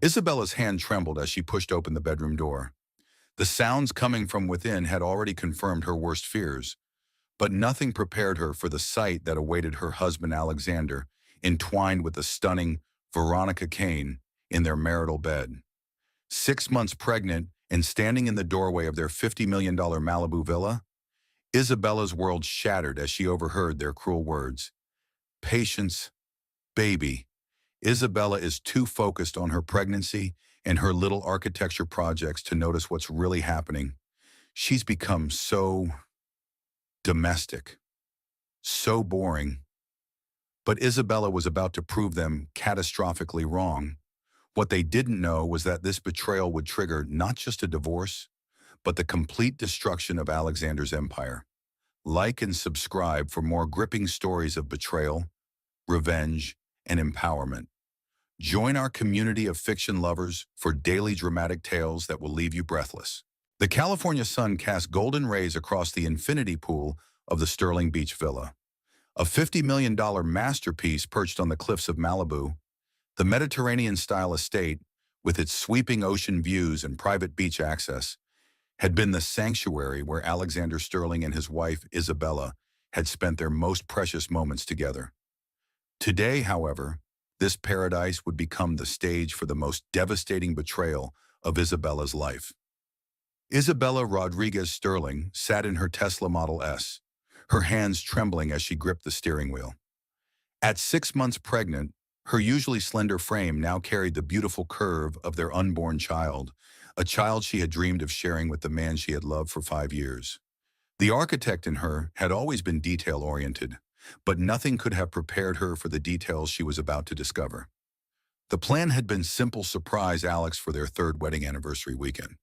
Isabella's hand trembled as she pushed open the bedroom door. The sounds coming from within had already confirmed her worst fears, but nothing prepared her for the sight that awaited her husband Alexander, entwined with the stunning Veronica Kane in their marital bed. 6 months pregnant and standing in the doorway of their $50 million Malibu villa, Isabella's world shattered as she overheard their cruel words. Patience, baby. Isabella is too focused on her pregnancy and her little architecture projects to notice what's really happening. She's become so domestic, so boring. But Isabella was about to prove them catastrophically wrong. What they didn't know was that this betrayal would trigger not just a divorce, but the complete destruction of Alexander's empire. Like and subscribe for more gripping stories of betrayal, revenge, and empowerment. Join our community of fiction lovers for daily dramatic tales that will leave you breathless. The California sun cast golden rays across the infinity pool of the Sterling Beach Villa. A $50 million masterpiece perched on the cliffs of Malibu, the Mediterranean-style estate, with its sweeping ocean views and private beach access, had been the sanctuary where Alexander Sterling and his wife, Isabella, had spent their most precious moments together. Today, however, this paradise would become the stage for the most devastating betrayal of Isabella's life. Isabella Rodriguez Sterling sat in her Tesla Model S, her hands trembling as she gripped the steering wheel. At 6 months pregnant, her usually slender frame now carried the beautiful curve of their unborn child, a child she had dreamed of sharing with the man she had loved for 5 years. The architect in her had always been detail-oriented, but nothing could have prepared her for the details she was about to discover. The plan had been simple: surprise Alex for their third wedding anniversary weekend.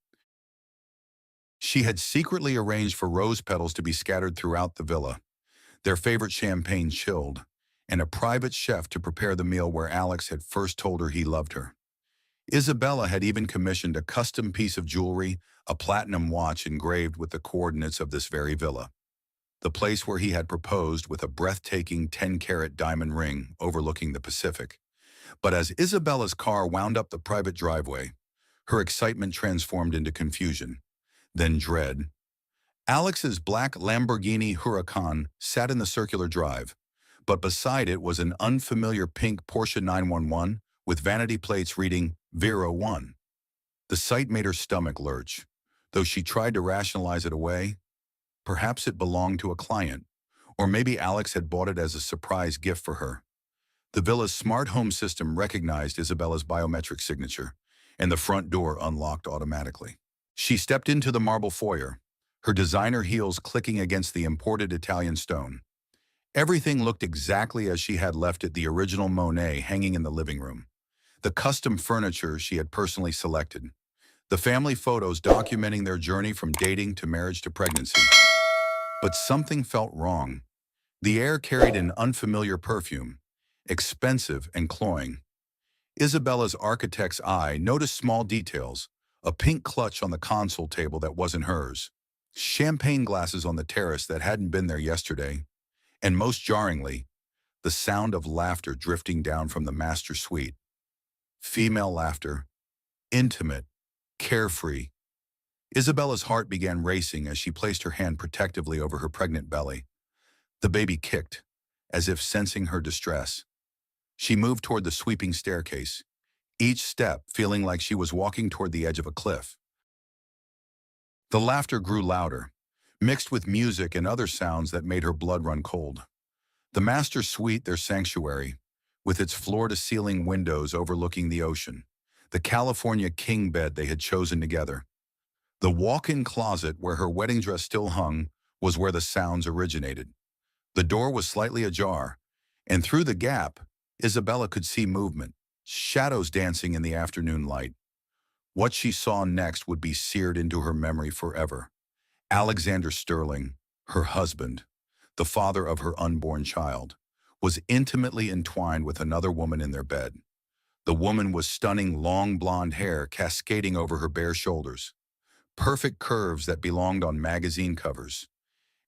She had secretly arranged for rose petals to be scattered throughout the villa, their favorite champagne chilled, and a private chef to prepare the meal where Alex had first told her he loved her. Isabella had even commissioned a custom piece of jewelry, a platinum watch engraved with the coordinates of this very villa, the place where he had proposed, with a breathtaking 10-carat diamond ring overlooking the Pacific. But as Isabella's car wound up the private driveway, her excitement transformed into confusion, then dread. Alex's black Lamborghini Huracan sat in the circular drive, but beside it was an unfamiliar pink Porsche 911 with vanity plates reading Vero 1. The sight made her stomach lurch. Though she tried to rationalize it away, perhaps it belonged to a client, or maybe Alex had bought it as a surprise gift for her. The villa's smart home system recognized Isabella's biometric signature, and the front door unlocked automatically. She stepped into the marble foyer, her designer heels clicking against the imported Italian stone. Everything looked exactly as she had left it, the original Monet hanging in the living room, the custom furniture she had personally selected, the family photos documenting their journey from dating to marriage to pregnancy. But something felt wrong. The air carried an unfamiliar perfume, expensive and cloying. Isabella's architect's eye noticed small details: a pink clutch on the console table that wasn't hers, champagne glasses on the terrace that hadn't been there yesterday, and most jarringly, the sound of laughter drifting down from the master suite. Female laughter, intimate, carefree. Isabella's heart began racing as she placed her hand protectively over her pregnant belly. The baby kicked, as if sensing her distress. She moved toward the sweeping staircase, each step feeling like she was walking toward the edge of a cliff. The laughter grew louder, mixed with music and other sounds that made her blood run cold. The master suite, their sanctuary, with its floor-to-ceiling windows overlooking the ocean, the California king bed they had chosen together. The walk-in closet where her wedding dress still hung was where the sounds originated. The door was slightly ajar, and through the gap, Isabella could see movement, shadows dancing in the afternoon light. What she saw next would be seared into her memory forever. Alexander Sterling, her husband, the father of her unborn child, was intimately entwined with another woman in their bed. The woman was stunning, long blonde hair cascading over her bare shoulders, perfect curves that belonged on magazine covers,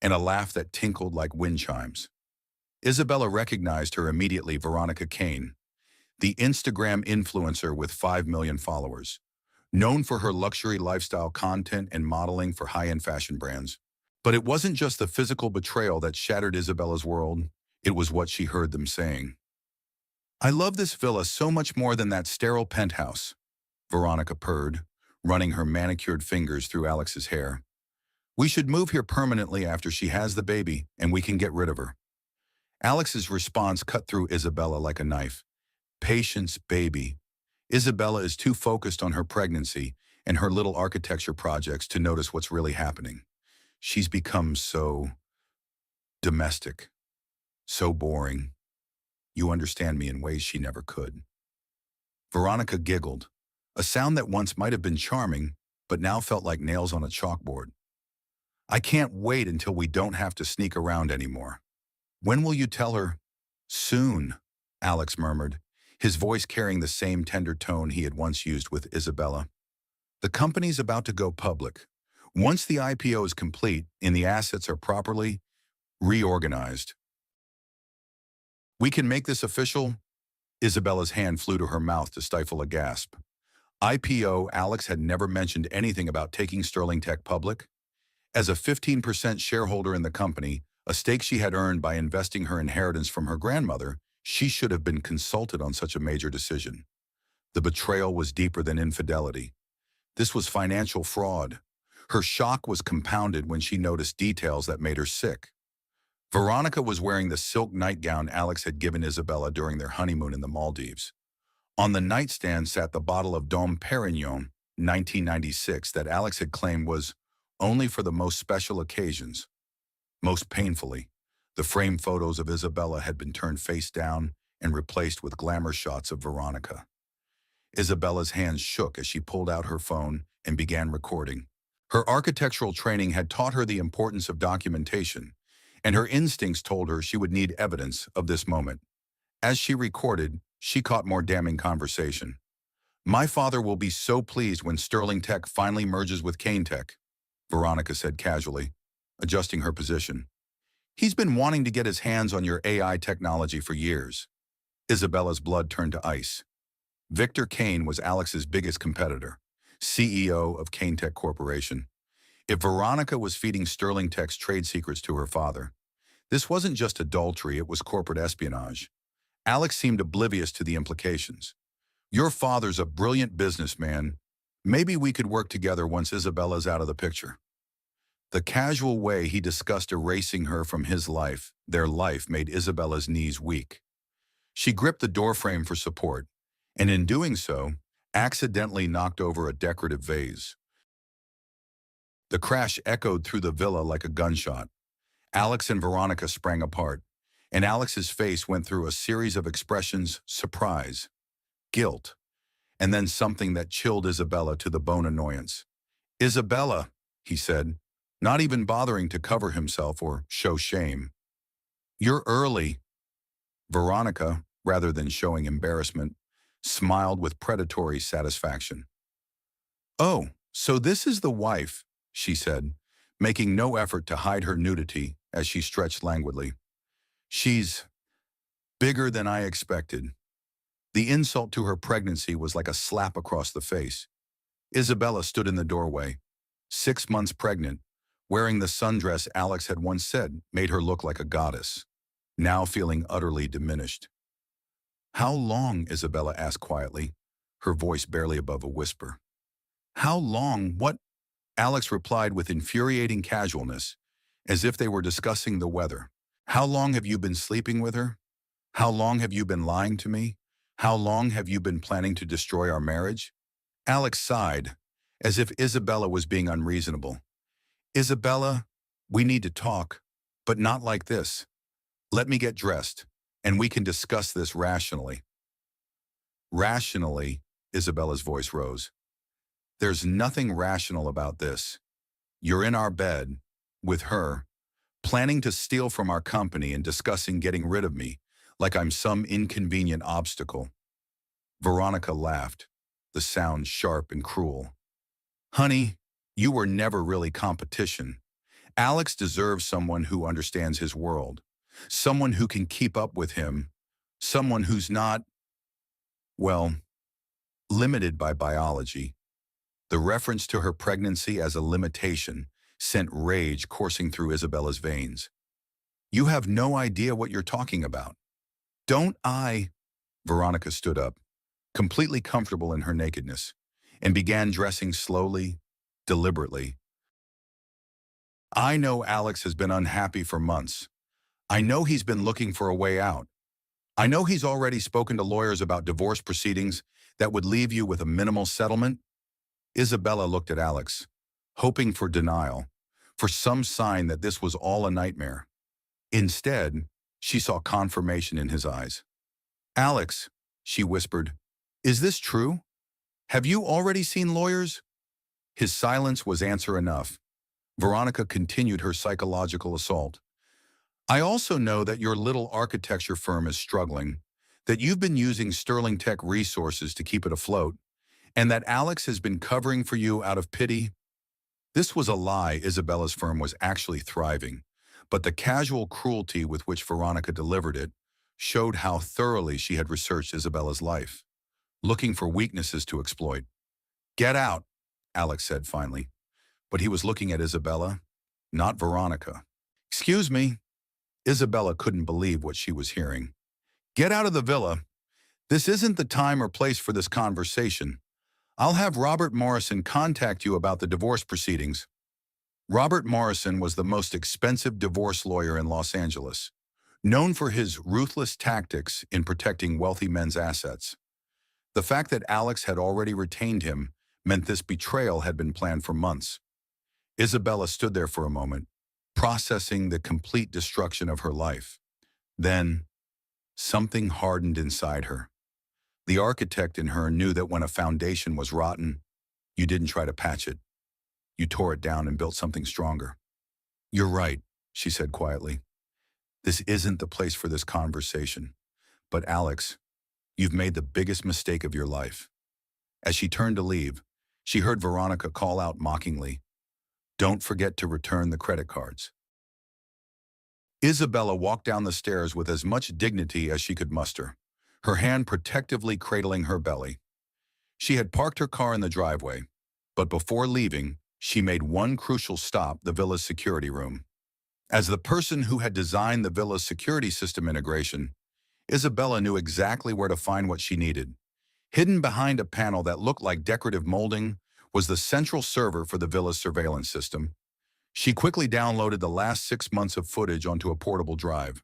and a laugh that tinkled like wind chimes. Isabella recognized her immediately: Veronica Kane, the Instagram influencer with 5 million followers, known for her luxury lifestyle content and modeling for high-end fashion brands. But it wasn't just the physical betrayal that shattered Isabella's world, it was what she heard them saying. "I love this villa so much more than that sterile penthouse," Veronica purred, running her manicured fingers through Alex's hair. "We should move here permanently after she has the baby, and we can get rid of her." Alex's response cut through Isabella like a knife. "Patience, baby. Isabella is too focused on her pregnancy and her little architecture projects to notice what's really happening. She's become so domestic, so boring. You understand me in ways she never could." Veronica giggled, a sound that once might have been charming, but now felt like nails on a chalkboard. "I can't wait until we don't have to sneak around anymore." "When will you tell her?" "Soon," Alex murmured, his voice carrying the same tender tone he had once used with Isabella. "The company's about to go public. Once the IPO is complete and the assets are properly reorganized, we can make this official." Isabella's hand flew to her mouth to stifle a gasp. IPO. Alex had never mentioned anything about taking Sterling Tech public. As a 15% shareholder in the company, a stake she had earned by investing her inheritance from her grandmother, she should have been consulted on such a major decision. The betrayal was deeper than infidelity. This was financial fraud. Her shock was compounded when she noticed details that made her sick. Veronica was wearing the silk nightgown Alex had given Isabella during their honeymoon in the Maldives. On the nightstand sat the bottle of Dom Perignon, 1996, that Alex had claimed was only for the most special occasions. Most painfully, the framed photos of Isabella had been turned face down and replaced with glamour shots of Veronica. Isabella's hands shook as she pulled out her phone and began recording. Her architectural training had taught her the importance of documentation, and her instincts told her she would need evidence of this moment. As she recorded, she caught more damning conversation. "My father will be so pleased when Sterling Tech finally merges with Kane Tech," Veronica said casually, adjusting her position. "He's been wanting to get his hands on your AI technology for years." Isabella's blood turned to ice. Victor Kane was Alex's biggest competitor, CEO of Kane Tech Corporation. If Veronica was feeding Sterling Tech's trade secrets to her father, this wasn't just adultery, it was corporate espionage. Alex seemed oblivious to the implications. "Your father's a brilliant businessman. Maybe we could work together once Isabella's out of the picture." The casual way he discussed erasing her from his life, their life, made Isabella's knees weak. She gripped the doorframe for support, and in doing so, accidentally knocked over a decorative vase. The crash echoed through the villa like a gunshot. Alex and Veronica sprang apart, and Alex's face went through a series of expressions: surprise, guilt, and then something that chilled Isabella to the bone: annoyance. "Isabella," he said, not even bothering to cover himself or show shame. "You're early." Veronica, rather than showing embarrassment, smiled with predatory satisfaction. "Oh, so this is the wife," she said, making no effort to hide her nudity as she stretched languidly. "She's bigger than I expected." The insult to her pregnancy was like a slap across the face. Isabella stood in the doorway, 6 months pregnant, wearing the sundress Alex had once said made her look like a goddess, now feeling utterly diminished. "How long?" Isabella asked quietly, her voice barely above a whisper. "How long? What?" Alex replied with infuriating casualness, as if they were discussing the weather. "How long have you been sleeping with her? How long have you been lying to me? How long have you been planning to destroy our marriage?" Alex sighed, as if Isabella was being unreasonable. "Isabella, we need to talk, but not like this. Let me get dressed, and we can discuss this rationally." "Rationally?" Isabella's voice rose. "There's nothing rational about this. You're in our bed, with her, planning to steal from our company and discussing getting rid of me, like I'm some inconvenient obstacle." Veronica laughed, the sound sharp and cruel. "Honey, you were never really competition. Alex deserves someone who understands his world, someone who can keep up with him, someone who's not Well, limited by biology. The reference to her pregnancy as a limitation sent rage coursing through Isabella's veins. You have no idea what you're talking about. Don't I? Veronica stood up, completely comfortable in her nakedness, and began dressing slowly, deliberately. I know Alex has been unhappy for months. I know he's been looking for a way out. I know he's already spoken to lawyers about divorce proceedings that would leave you with a minimal settlement. Isabella looked at Alex, hoping for denial, for some sign that this was all a nightmare. Instead, she saw confirmation in his eyes. Alex, she whispered, is this true? Have you already seen lawyers? His silence was answer enough. Veronica continued her psychological assault. I also know that your little architecture firm is struggling, that you've been using Sterling Tech resources to keep it afloat, and that Alex has been covering for you out of pity. This was a lie. Isabella's firm was actually thriving, but the casual cruelty with which Veronica delivered it showed how thoroughly she had researched Isabella's life, looking for weaknesses to exploit. Get out, Alex said finally, but he was looking at Isabella, not Veronica. Excuse me. Isabella couldn't believe what she was hearing. Get out of the villa. This isn't the time or place for this conversation. I'll have Robert Morrison contact you about the divorce proceedings. Robert Morrison was the most expensive divorce lawyer in Los Angeles, known for his ruthless tactics in protecting wealthy men's assets. The fact that Alex had already retained him meant this betrayal had been planned for months. Isabella stood there for a moment, processing the complete destruction of her life. Then, something hardened inside her. The architect in her knew that when a foundation was rotten, you didn't try to patch it. You tore it down and built something stronger. You're right, she said quietly. This isn't the place for this conversation. But Alex, you've made the biggest mistake of your life. As she turned to leave, she heard Veronica call out mockingly, don't forget to return the credit cards. Isabella walked down the stairs with as much dignity as she could muster, her hand protectively cradling her belly. She had parked her car in the driveway, but before leaving, she made one crucial stop: the villa's security room. As the person who had designed the villa's security system integration, Isabella knew exactly where to find what she needed. Hidden behind a panel that looked like decorative molding was the central server for the villa's surveillance system. She quickly downloaded the last 6 months of footage onto a portable drive,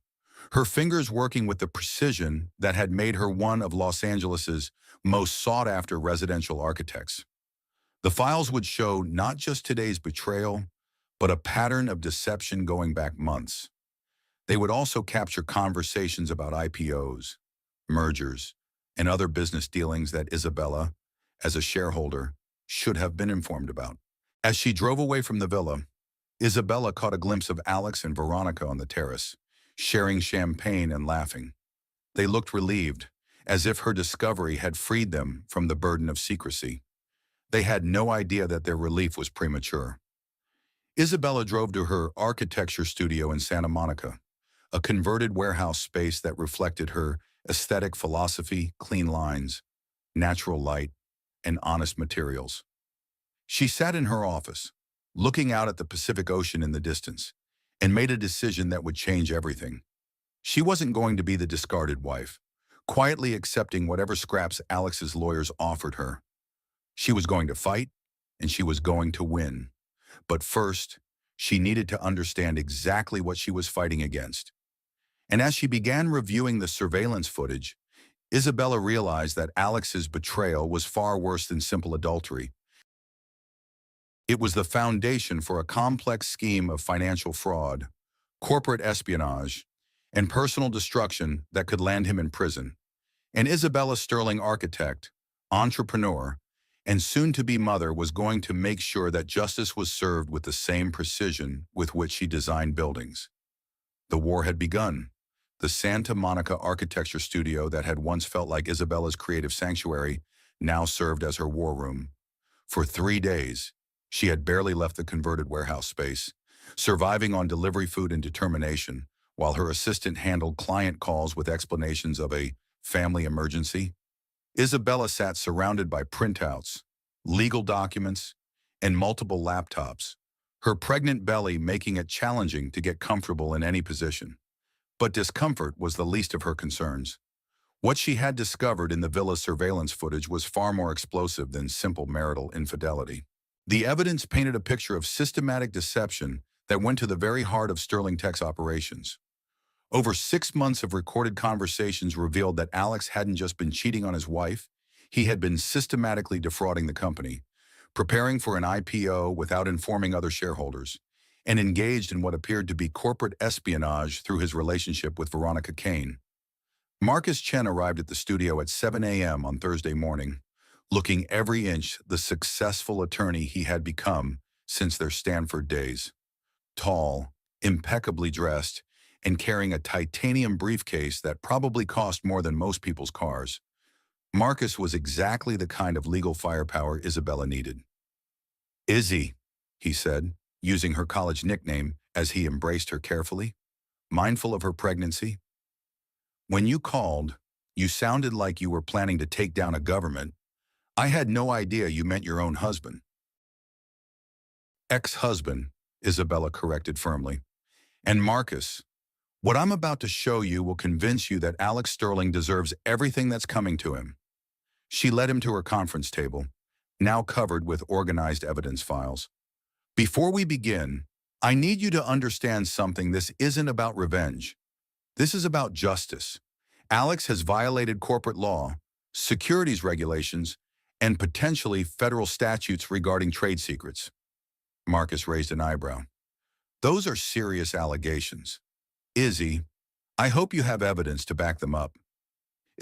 her fingers working with the precision that had made her one of Los Angeles's most sought-after residential architects. The files would show not just today's betrayal, but a pattern of deception going back months. They would also capture conversations about IPOs, mergers, and other business dealings that Isabella, as a shareholder, should have been informed about. As she drove away from the villa, Isabella caught a glimpse of Alex and Veronica on the terrace, sharing champagne and laughing. They looked relieved, as if her discovery had freed them from the burden of secrecy. They had no idea that their relief was premature. Isabella drove to her architecture studio in Santa Monica, a converted warehouse space that reflected her aesthetic philosophy: clean lines, natural light, and honest materials. She sat in her office, looking out at the Pacific Ocean in the distance, and made a decision that would change everything. She wasn't going to be the discarded wife, quietly accepting whatever scraps Alex's lawyers offered her. She was going to fight, and she was going to win. But first, she needed to understand exactly what she was fighting against. And as she began reviewing the surveillance footage, Isabella realized that Alex's betrayal was far worse than simple adultery. It was the foundation for a complex scheme of financial fraud, corporate espionage, and personal destruction that could land him in prison. And Isabella Sterling, architect, entrepreneur, and soon-to-be mother, was going to make sure that justice was served with the same precision with which she designed buildings. The war had begun. The Santa Monica architecture studio that had once felt like Isabella's creative sanctuary now served as her war room. For 3 days, she had barely left the converted warehouse space, surviving on delivery food and determination, while her assistant handled client calls with explanations of a family emergency. Isabella sat surrounded by printouts, legal documents, and multiple laptops, her pregnant belly making it challenging to get comfortable in any position. But discomfort was the least of her concerns. What she had discovered in the villa's surveillance footage was far more explosive than simple marital infidelity. The evidence painted a picture of systematic deception that went to the very heart of Sterling Tech's operations. Over 6 months of recorded conversations revealed that Alex hadn't just been cheating on his wife, he had been systematically defrauding the company, preparing for an IPO without informing other shareholders, and engaged in what appeared to be corporate espionage through his relationship with Veronica Kane. Marcus Chen arrived at the studio at 7 a.m. on Thursday morning, looking every inch the successful attorney he had become since their Stanford days. Tall, impeccably dressed, and carrying a titanium briefcase that probably cost more than most people's cars, Marcus was exactly the kind of legal firepower Isabella needed. "Izzy," he said, using her college nickname as he embraced her carefully, mindful of her pregnancy. "When you called, you sounded like you were planning to take down a government. I had no idea you meant your own husband." "Ex-husband," Isabella corrected firmly. "And Marcus, what I'm about to show you will convince you that Alex Sterling deserves everything that's coming to him." She led him to her conference table, now covered with organized evidence files. "Before we begin, I need you to understand something. This isn't about revenge. This is about justice. Alex has violated corporate law, securities regulations, and potentially federal statutes regarding trade secrets." Marcus raised an eyebrow. "Those are serious allegations. Izzy, I hope you have evidence to back them up."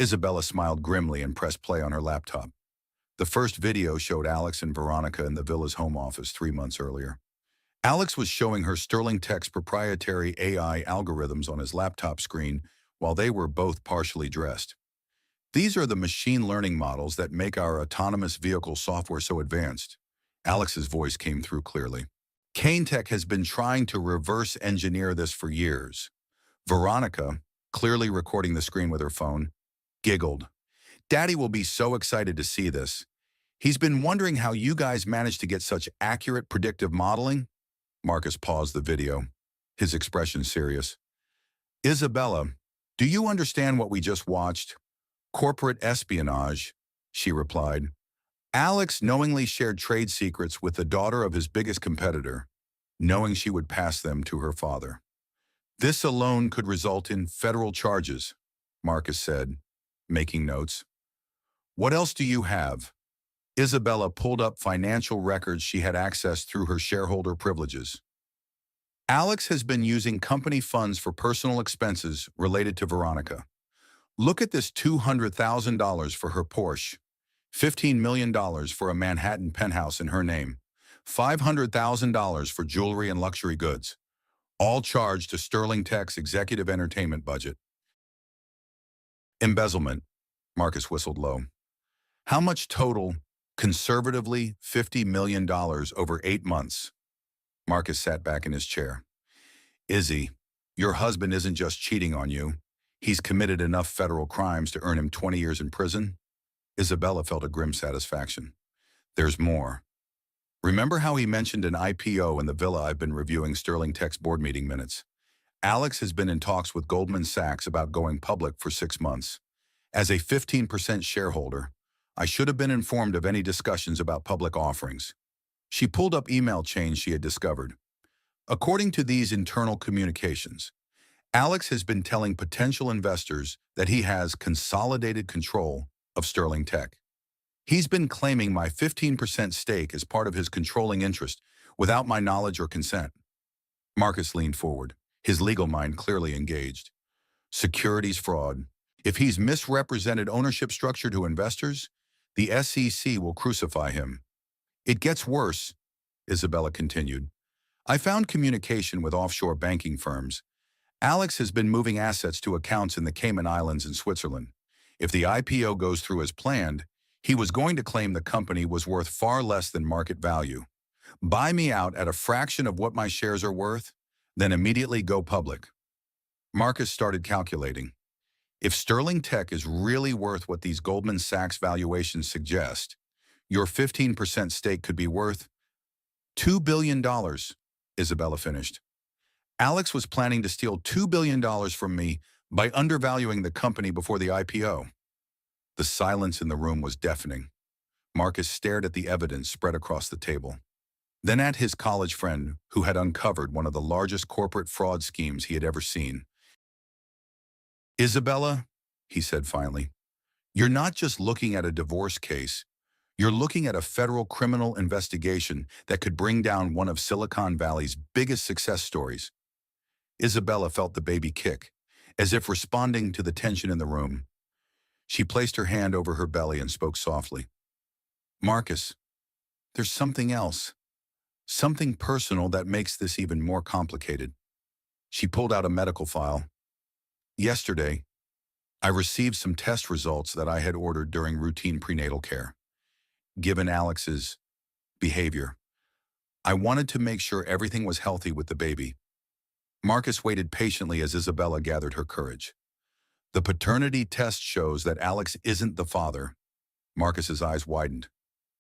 Isabella smiled grimly and pressed play on her laptop. The first video showed Alex and Veronica in the villa's home office 3 months earlier. Alex was showing her Sterling Tech's proprietary AI algorithms on his laptop screen while they were both partially dressed. "These are the machine learning models that make our autonomous vehicle software so advanced." Alex's voice came through clearly. "Kane Tech has been trying to reverse engineer this for years." Veronica, clearly recording the screen with her phone, giggled. "Daddy will be so excited to see this. He's been wondering how you guys managed to get such accurate predictive modeling." Marcus paused the video, his expression serious. "Isabella, do you understand what we just watched? Corporate espionage," she replied. "Alex knowingly shared trade secrets with the daughter of his biggest competitor, knowing she would pass them to her father. This alone could result in federal charges," Marcus said, making notes. "What else do you have?" Isabella pulled up financial records she had accessed through her shareholder privileges. "Alex has been using company funds for personal expenses related to Veronica. Look at this $200,000 for her Porsche, $15 million for a Manhattan penthouse in her name, $500,000 for jewelry and luxury goods, all charged to Sterling Tech's executive entertainment budget." "Embezzlement," Marcus whistled low. "How much total?" "Conservatively, $50 million over 8 months. Marcus sat back in his chair. "Izzy, your husband isn't just cheating on you. He's committed enough federal crimes to earn him 20 years in prison." Isabella felt a grim satisfaction. "There's more. Remember how he mentioned an IPO in the villa? I've been reviewing Sterling Tech's board meeting minutes. Alex has been in talks with Goldman Sachs about going public for 6 months. As a 15% shareholder, I should have been informed of any discussions about public offerings." She pulled up email chains she had discovered. According to these internal communications, Alex has been telling potential investors that he has consolidated control of Sterling Tech. "He's been claiming my 15% stake as part of his controlling interest without my knowledge or consent." Marcus leaned forward, his legal mind clearly engaged. "Securities fraud. If he's misrepresented ownership structure to investors, the SEC will crucify him." "It gets worse," Isabella continued. "I found communication with offshore banking firms. Alex has been moving assets to accounts in the Cayman Islands and Switzerland. If the IPO goes through as planned, he was going to claim the company was worth far less than market value. Buy me out at a fraction of what my shares are worth, then immediately go public." Marcus started calculating. If Sterling Tech is really worth what these Goldman Sachs valuations suggest, your 15% stake could be worth $2 billion, Isabella finished. Alex was planning to steal $2 billion from me by undervaluing the company before the IPO. The silence in the room was deafening. Marcus stared at the evidence spread across the table, then at his college friend who had uncovered one of the largest corporate fraud schemes he had ever seen. Isabella, he said finally, you're not just looking at a divorce case. You're looking at a federal criminal investigation that could bring down one of Silicon Valley's biggest success stories. Isabella felt the baby kick, as if responding to the tension in the room. She placed her hand over her belly and spoke softly. Marcus, there's something else. Something personal that makes this even more complicated. She pulled out a medical file. Yesterday, I received some test results that I had ordered during routine prenatal care. Given Alex's behavior, I wanted to make sure everything was healthy with the baby. Marcus waited patiently as Isabella gathered her courage. The paternity test shows that Alex isn't the father. Marcus's eyes widened.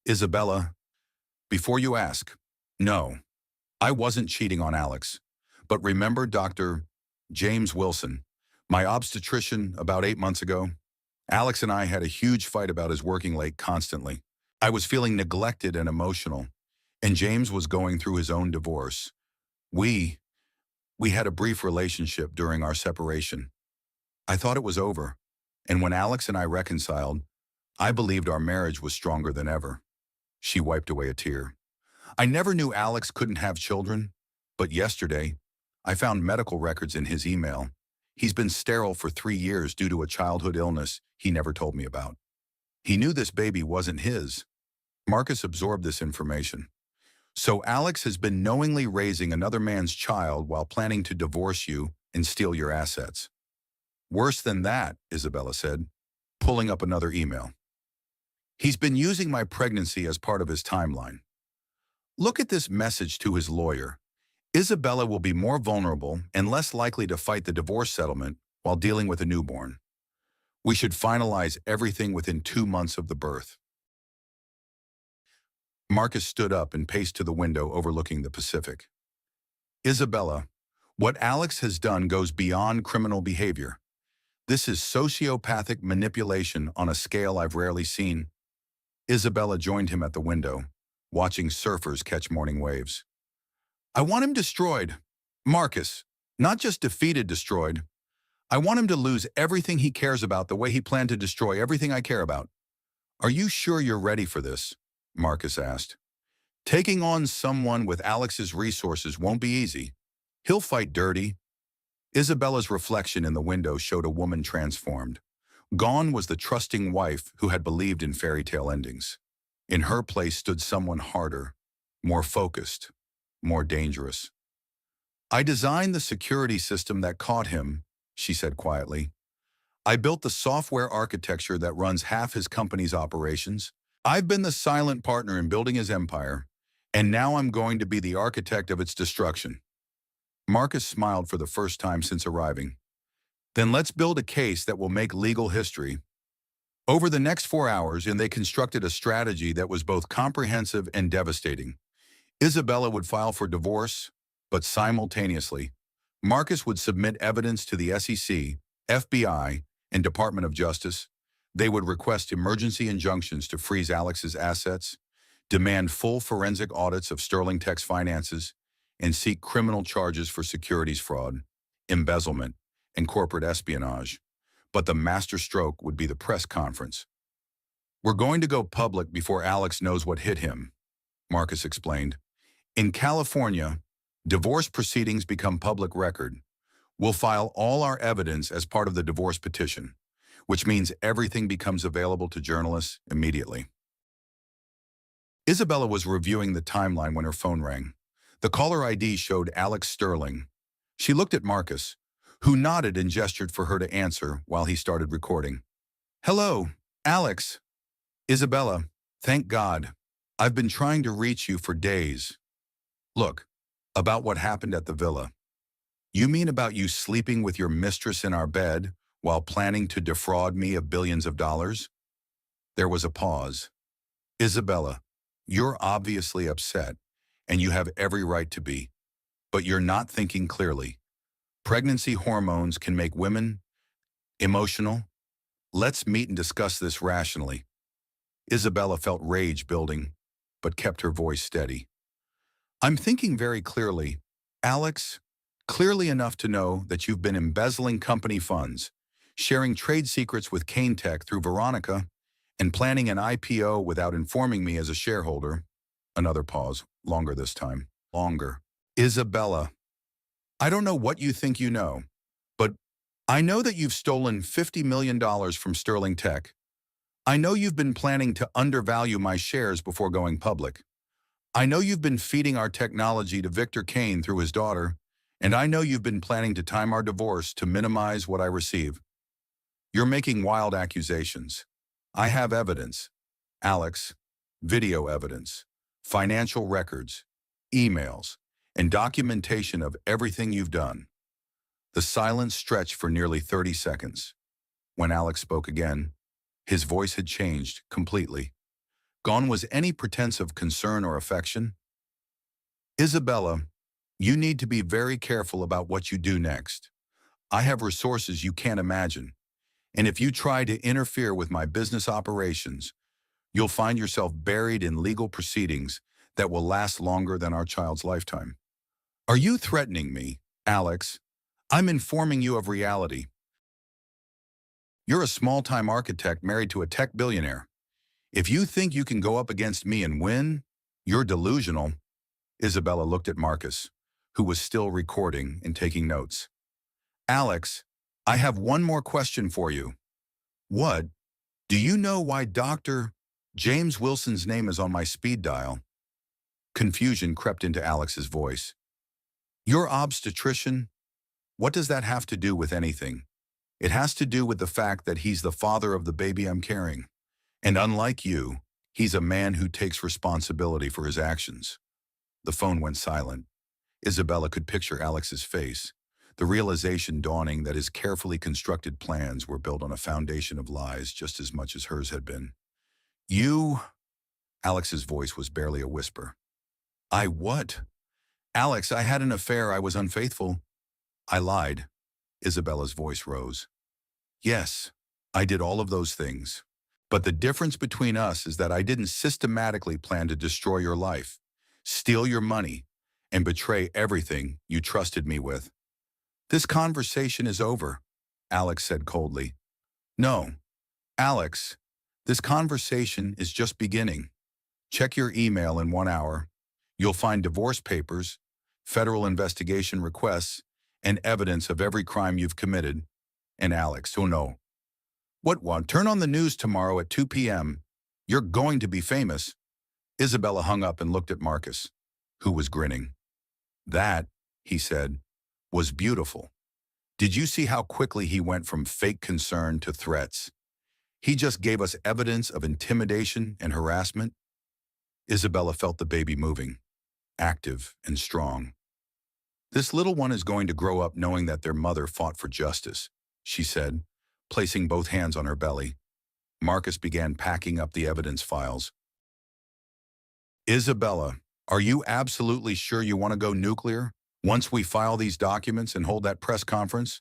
Isabella, before you ask, no, I wasn't cheating on Alex. But remember Dr. James Wilson, my obstetrician about 8 months ago? Alex and I had a huge fight about his working late constantly. I was feeling neglected and emotional, and James was going through his own divorce. We had a brief relationship during our separation. I thought it was over, and when Alex and I reconciled, I believed our marriage was stronger than ever. She wiped away a tear. I never knew Alex couldn't have children, but yesterday, I found medical records in his email. He's been sterile for 3 years due to a childhood illness he never told me about. He knew this baby wasn't his. Marcus absorbed this information. So Alex has been knowingly raising another man's child while planning to divorce you and steal your assets. Worse than that, Isabella said, pulling up another email. He's been using my pregnancy as part of his timeline. Look at this message to his lawyer. Isabella will be more vulnerable and less likely to fight the divorce settlement while dealing with a newborn. We should finalize everything within 2 months of the birth. Marcus stood up and paced to the window overlooking the Pacific. Isabella, what Alex has done goes beyond criminal behavior. This is sociopathic manipulation on a scale I've rarely seen. Isabella joined him at the window, watching surfers catch morning waves. I want him destroyed. Marcus, not just defeated, destroyed. I want him to lose everything he cares about the way he planned to destroy everything I care about. Are you sure you're ready for this? Marcus asked. Taking on someone with Alex's resources won't be easy. He'll fight dirty. Isabella's reflection in the window showed a woman transformed. Gone was the trusting wife who had believed in fairy tale endings. In her place stood someone harder, more focused, more dangerous. I designed the security system that caught him, she said quietly. I built the software architecture that runs half his company's operations. I've been the silent partner in building his empire, and now I'm going to be the architect of its destruction. Marcus smiled for the first time since arriving. Then let's build a case that will make legal history. Over the next 4 hours, they constructed a strategy that was both comprehensive and devastating. Isabella would file for divorce, but simultaneously, Marcus would submit evidence to the SEC, FBI, and Department of Justice. They would request emergency injunctions to freeze Alex's assets, demand full forensic audits of Sterling Tech's finances, and seek criminal charges for securities fraud, embezzlement, and corporate espionage. But the masterstroke would be the press conference. We're going to go public before Alex knows what hit him, Marcus explained. In California, divorce proceedings become public record. We'll file all our evidence as part of the divorce petition, which means everything becomes available to journalists immediately. Isabella was reviewing the timeline when her phone rang. The caller ID showed Alex Sterling. She looked at Marcus, who nodded and gestured for her to answer while he started recording. Hello, Alex. Isabella, thank God. I've been trying to reach you for days. Look, about what happened at the villa. You mean about you sleeping with your mistress in our bed while planning to defraud me of billions of dollars? There was a pause. Isabella, you're obviously upset, and you have every right to be, but you're not thinking clearly. Pregnancy hormones can make women emotional. Let's meet and discuss this rationally. Isabella felt rage building, but kept her voice steady. I'm thinking very clearly, Alex, clearly enough to know that you've been embezzling company funds, sharing trade secrets with Kane Tech through Veronica, and planning an IPO without informing me as a shareholder. Another pause, longer this time, longer. Isabella, I don't know what you think you know, but I know that you've stolen $50 million from Sterling Tech. I know you've been planning to undervalue my shares before going public. I know you've been feeding our technology to Victor Kane through his daughter, and I know you've been planning to time our divorce to minimize what I receive. You're making wild accusations. I have evidence. Alex, video evidence, financial records, emails, and documentation of everything you've done. The silence stretched for nearly 30 seconds. When Alex spoke again, his voice had changed completely. Gone was any pretense of concern or affection. Isabella, you need to be very careful about what you do next. I have resources you can't imagine, and if you try to interfere with my business operations, you'll find yourself buried in legal proceedings that will last longer than our child's lifetime. Are you threatening me, Alex? I'm informing you of reality. You're a small-time architect married to a tech billionaire. If you think you can go up against me and win, you're delusional. Isabella looked at Marcus, who was still recording and taking notes. Alex, I have one more question for you. What? Do you know why Dr. James Wilson's name is on my speed dial? Confusion crept into Alex's voice. Your obstetrician? What does that have to do with anything? It has to do with the fact that he's the father of the baby I'm carrying. And unlike you, he's a man who takes responsibility for his actions. The phone went silent. Isabella could picture Alex's face, the realization dawning that his carefully constructed plans were built on a foundation of lies just as much as hers had been. You... Alex's voice was barely a whisper. I what? Alex, I had an affair. I was unfaithful. I lied. Isabella's voice rose. Yes, I did all of those things. But the difference between us is that I didn't systematically plan to destroy your life, steal your money, and betray everything you trusted me with. This conversation is over, Alex said coldly. No, Alex, this conversation is just beginning. Check your email in 1 hour. You'll find divorce papers, federal investigation requests, and evidence of every crime you've committed. And Alex, oh no. What one? Turn on the news tomorrow at 2 p.m. You're going to be famous. Isabella hung up and looked at Marcus, who was grinning. That, he said, was beautiful. Did you see how quickly he went from fake concern to threats? He just gave us evidence of intimidation and harassment. Isabella felt the baby moving, active and strong. This little one is going to grow up knowing that their mother fought for justice, she said, placing both hands on her belly. Marcus began packing up the evidence files. Isabella, are you absolutely sure you want to go nuclear? Once we file these documents and hold that press conference,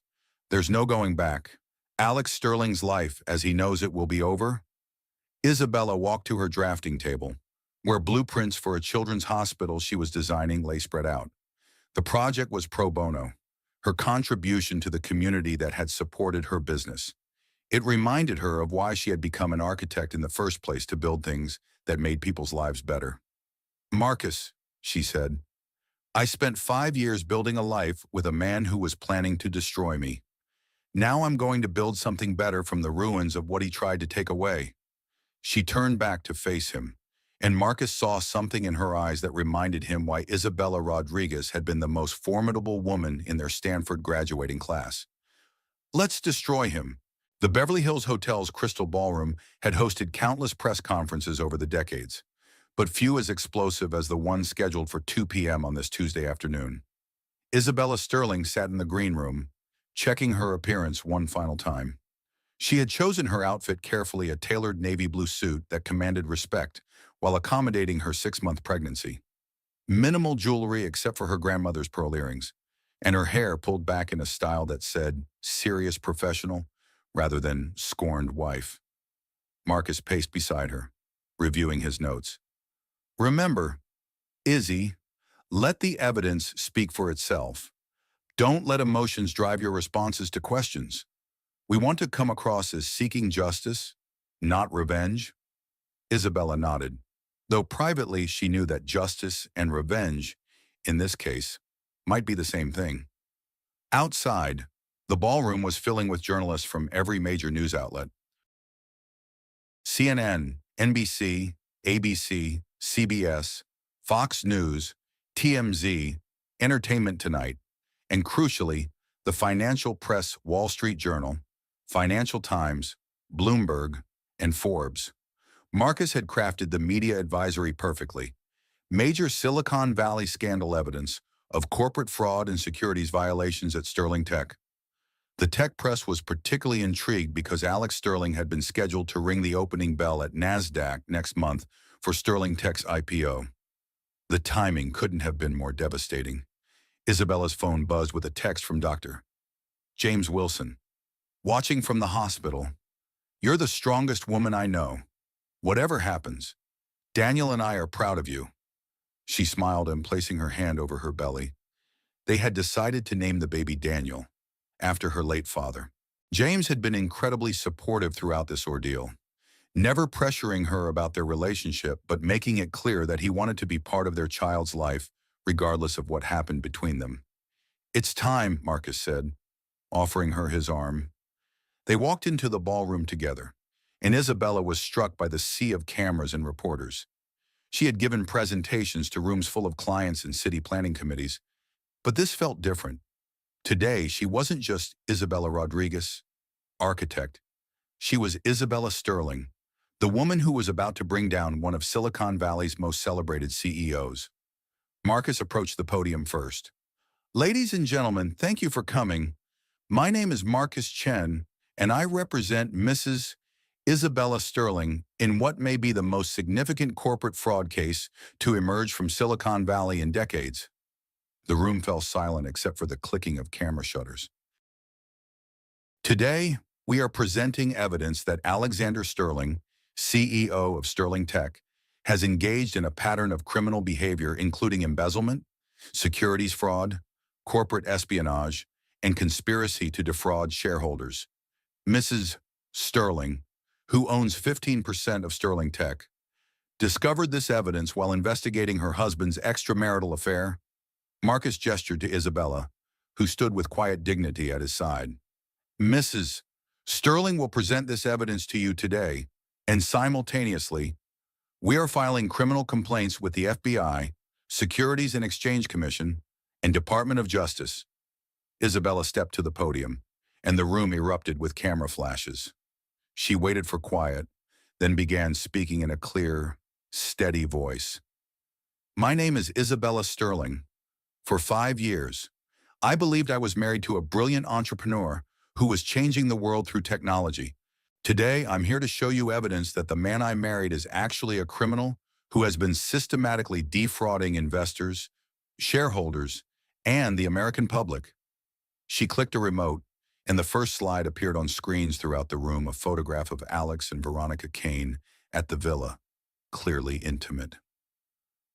there's no going back. Alex Sterling's life, as he knows it, will be over. Isabella walked to her drafting table, where blueprints for a children's hospital she was designing lay spread out. The project was pro bono, her contribution to the community that had supported her business. It reminded her of why she had become an architect in the first place, to build things that made people's lives better. Marcus, she said, I spent 5 years building a life with a man who was planning to destroy me. Now I'm going to build something better from the ruins of what he tried to take away. She turned back to face him, and Marcus saw something in her eyes that reminded him why Isabella Rodriguez had been the most formidable woman in their Stanford graduating class. Let's destroy him. The Beverly Hills Hotel's Crystal Ballroom had hosted countless press conferences over the decades, but few as explosive as the one scheduled for 2 p.m. on this Tuesday afternoon. Isabella Sterling sat in the green room, checking her appearance one final time. She had chosen her outfit carefully, a tailored navy blue suit that commanded respect while accommodating her 6-month pregnancy. Minimal jewelry except for her grandmother's pearl earrings, and her hair pulled back in a style that said serious professional rather than scorned wife. Marcus paced beside her, reviewing his notes. Remember, Izzy, let the evidence speak for itself. Don't let emotions drive your responses to questions. We want to come across as seeking justice, not revenge. Isabella nodded, though privately she knew that justice and revenge, in this case, might be the same thing. Outside, the ballroom was filling with journalists from every major news outlet. CNN, NBC, ABC, CBS, Fox News, TMZ, Entertainment Tonight, and crucially, the Financial Press Wall Street Journal, Financial Times, Bloomberg, and Forbes. Marcus had crafted the media advisory perfectly. Major Silicon Valley scandal evidence of corporate fraud and securities violations at Sterling Tech. The tech press was particularly intrigued because Alex Sterling had been scheduled to ring the opening bell at NASDAQ next month for Sterling Tech's IPO. The timing couldn't have been more devastating. Isabella's phone buzzed with a text from Dr. James Wilson. Watching from the hospital. You're the strongest woman I know. Whatever happens, Daniel and I are proud of you. She smiled and placing her hand over her belly. They had decided to name the baby Daniel, after her late father. James had been incredibly supportive throughout this ordeal, never pressuring her about their relationship, but making it clear that he wanted to be part of their child's life, regardless of what happened between them. It's time, Marcus said, offering her his arm. They walked into the ballroom together, and Isabella was struck by the sea of cameras and reporters. She had given presentations to rooms full of clients and city planning committees, but this felt different. Today, she wasn't just Isabella Rodriguez, architect. She was Isabella Sterling, the woman who was about to bring down one of Silicon Valley's most celebrated CEOs. Marcus approached the podium first. Ladies and gentlemen, thank you for coming. My name is Marcus Chen, and I represent Mrs. Isabella Sterling in what may be the most significant corporate fraud case to emerge from Silicon Valley in decades. The room fell silent except for the clicking of camera shutters. Today, we are presenting evidence that Alexander Sterling, CEO of Sterling Tech, has engaged in a pattern of criminal behavior including embezzlement, securities fraud, corporate espionage, and conspiracy to defraud shareholders. Mrs. Sterling, who owns 15% of Sterling Tech, discovered this evidence while investigating her husband's extramarital affair. Marcus gestured to Isabella, who stood with quiet dignity at his side. Mrs. Sterling will present this evidence to you today, and simultaneously, we are filing criminal complaints with the FBI, Securities and Exchange Commission, and Department of Justice. Isabella stepped to the podium, and the room erupted with camera flashes. She waited for quiet, then began speaking in a clear, steady voice. My name is Isabella Sterling. For 5 years, I believed I was married to a brilliant entrepreneur who was changing the world through technology. Today, I'm here to show you evidence that the man I married is actually a criminal who has been systematically defrauding investors, shareholders, and the American public. She clicked a remote, and the first slide appeared on screens throughout the room, a photograph of Alex and Veronica Kane at the villa, clearly intimate.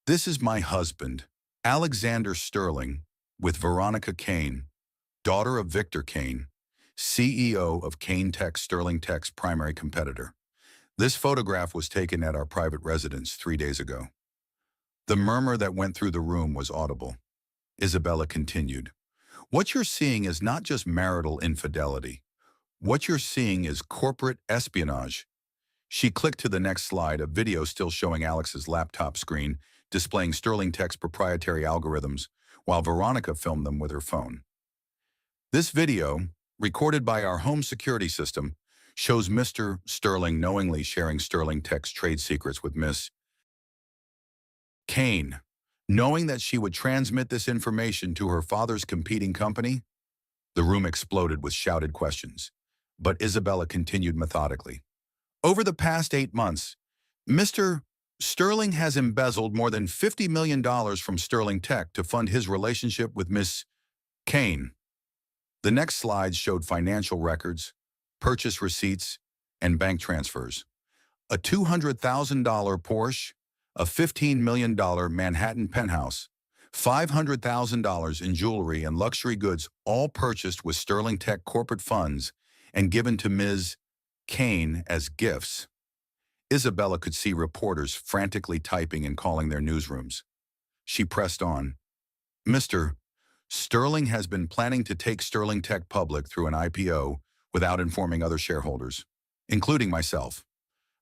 This is my husband, Alexander Sterling, with Veronica Kane, daughter of Victor Kane, CEO of Kane Tech, Sterling Tech's primary competitor. This photograph was taken at our private residence 3 days ago. The murmur that went through the room was audible. Isabella continued, what you're seeing is not just marital infidelity. What you're seeing is corporate espionage. She clicked to the next slide, a video still showing Alex's laptop screen, displaying Sterling Tech's proprietary algorithms, while Veronica filmed them with her phone. This video, recorded by our home security system, shows Mr. Sterling knowingly sharing Sterling Tech's trade secrets with Miss Kane, knowing that she would transmit this information to her father's competing company. The room exploded with shouted questions. But Isabella continued methodically. Over the past 8 months, Mr. Sterling has embezzled more than $50 million from Sterling Tech to fund his relationship with Miss Kane. The next slides showed financial records, purchase receipts, and bank transfers. A $200,000 Porsche, a $15 million Manhattan penthouse, $500,000 in jewelry and luxury goods, all purchased with Sterling Tech corporate funds and given to Ms. Kane as gifts. Isabella could see reporters frantically typing and calling their newsrooms. She pressed on. Mr. Sterling has been planning to take Sterling Tech public through an IPO without informing other shareholders, including myself.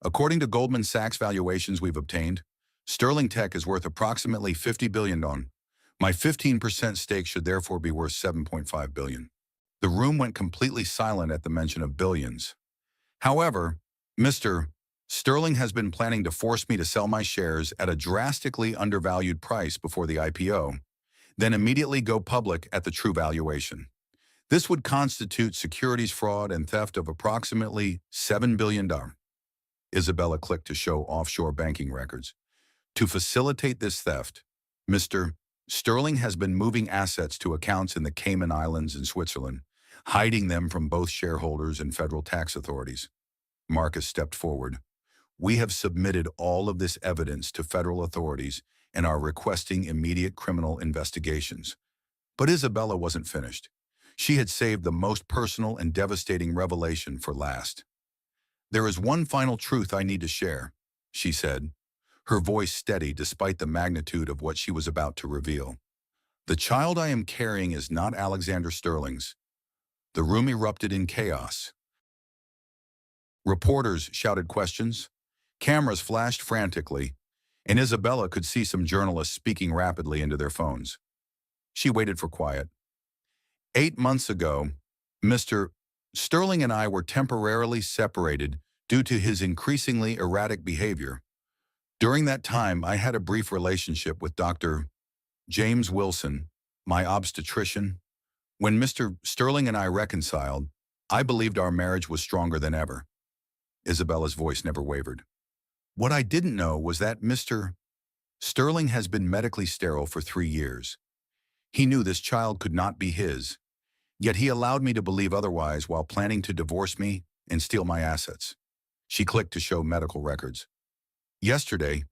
According to Goldman Sachs valuations we've obtained, Sterling Tech is worth approximately $50 billion. My 15% stake should therefore be worth $7.5 billion. The room went completely silent at the mention of billions. However, Mr. Sterling has been planning to force me to sell my shares at a drastically undervalued price before the IPO, then immediately go public at the true valuation. This would constitute securities fraud and theft of approximately $7 billion. Isabella clicked to show offshore banking records. To facilitate this theft, Mr. Sterling has been moving assets to accounts in the Cayman Islands and Switzerland, hiding them from both shareholders and federal tax authorities. Marcus stepped forward. We have submitted all of this evidence to federal authorities and are requesting immediate criminal investigations. But Isabella wasn't finished. She had saved the most personal and devastating revelation for last. There is one final truth I need to share, she said, her voice steady despite the magnitude of what she was about to reveal. The child I am carrying is not Alexander Sterling's. The room erupted in chaos. Reporters shouted questions. Cameras flashed frantically, and Isabella could see some journalists speaking rapidly into their phones. She waited for quiet. 8 months ago, Mr. Sterling and I were temporarily separated due to his increasingly erratic behavior. During that time, I had a brief relationship with Dr. James Wilson, my obstetrician. When Mr. Sterling and I reconciled, I believed our marriage was stronger than ever. Isabella's voice never wavered. What I didn't know was that Mr. Sterling has been medically sterile for 3 years. He knew this child could not be his, yet he allowed me to believe otherwise while planning to divorce me and steal my assets. She clicked to show medical records. Yesterday,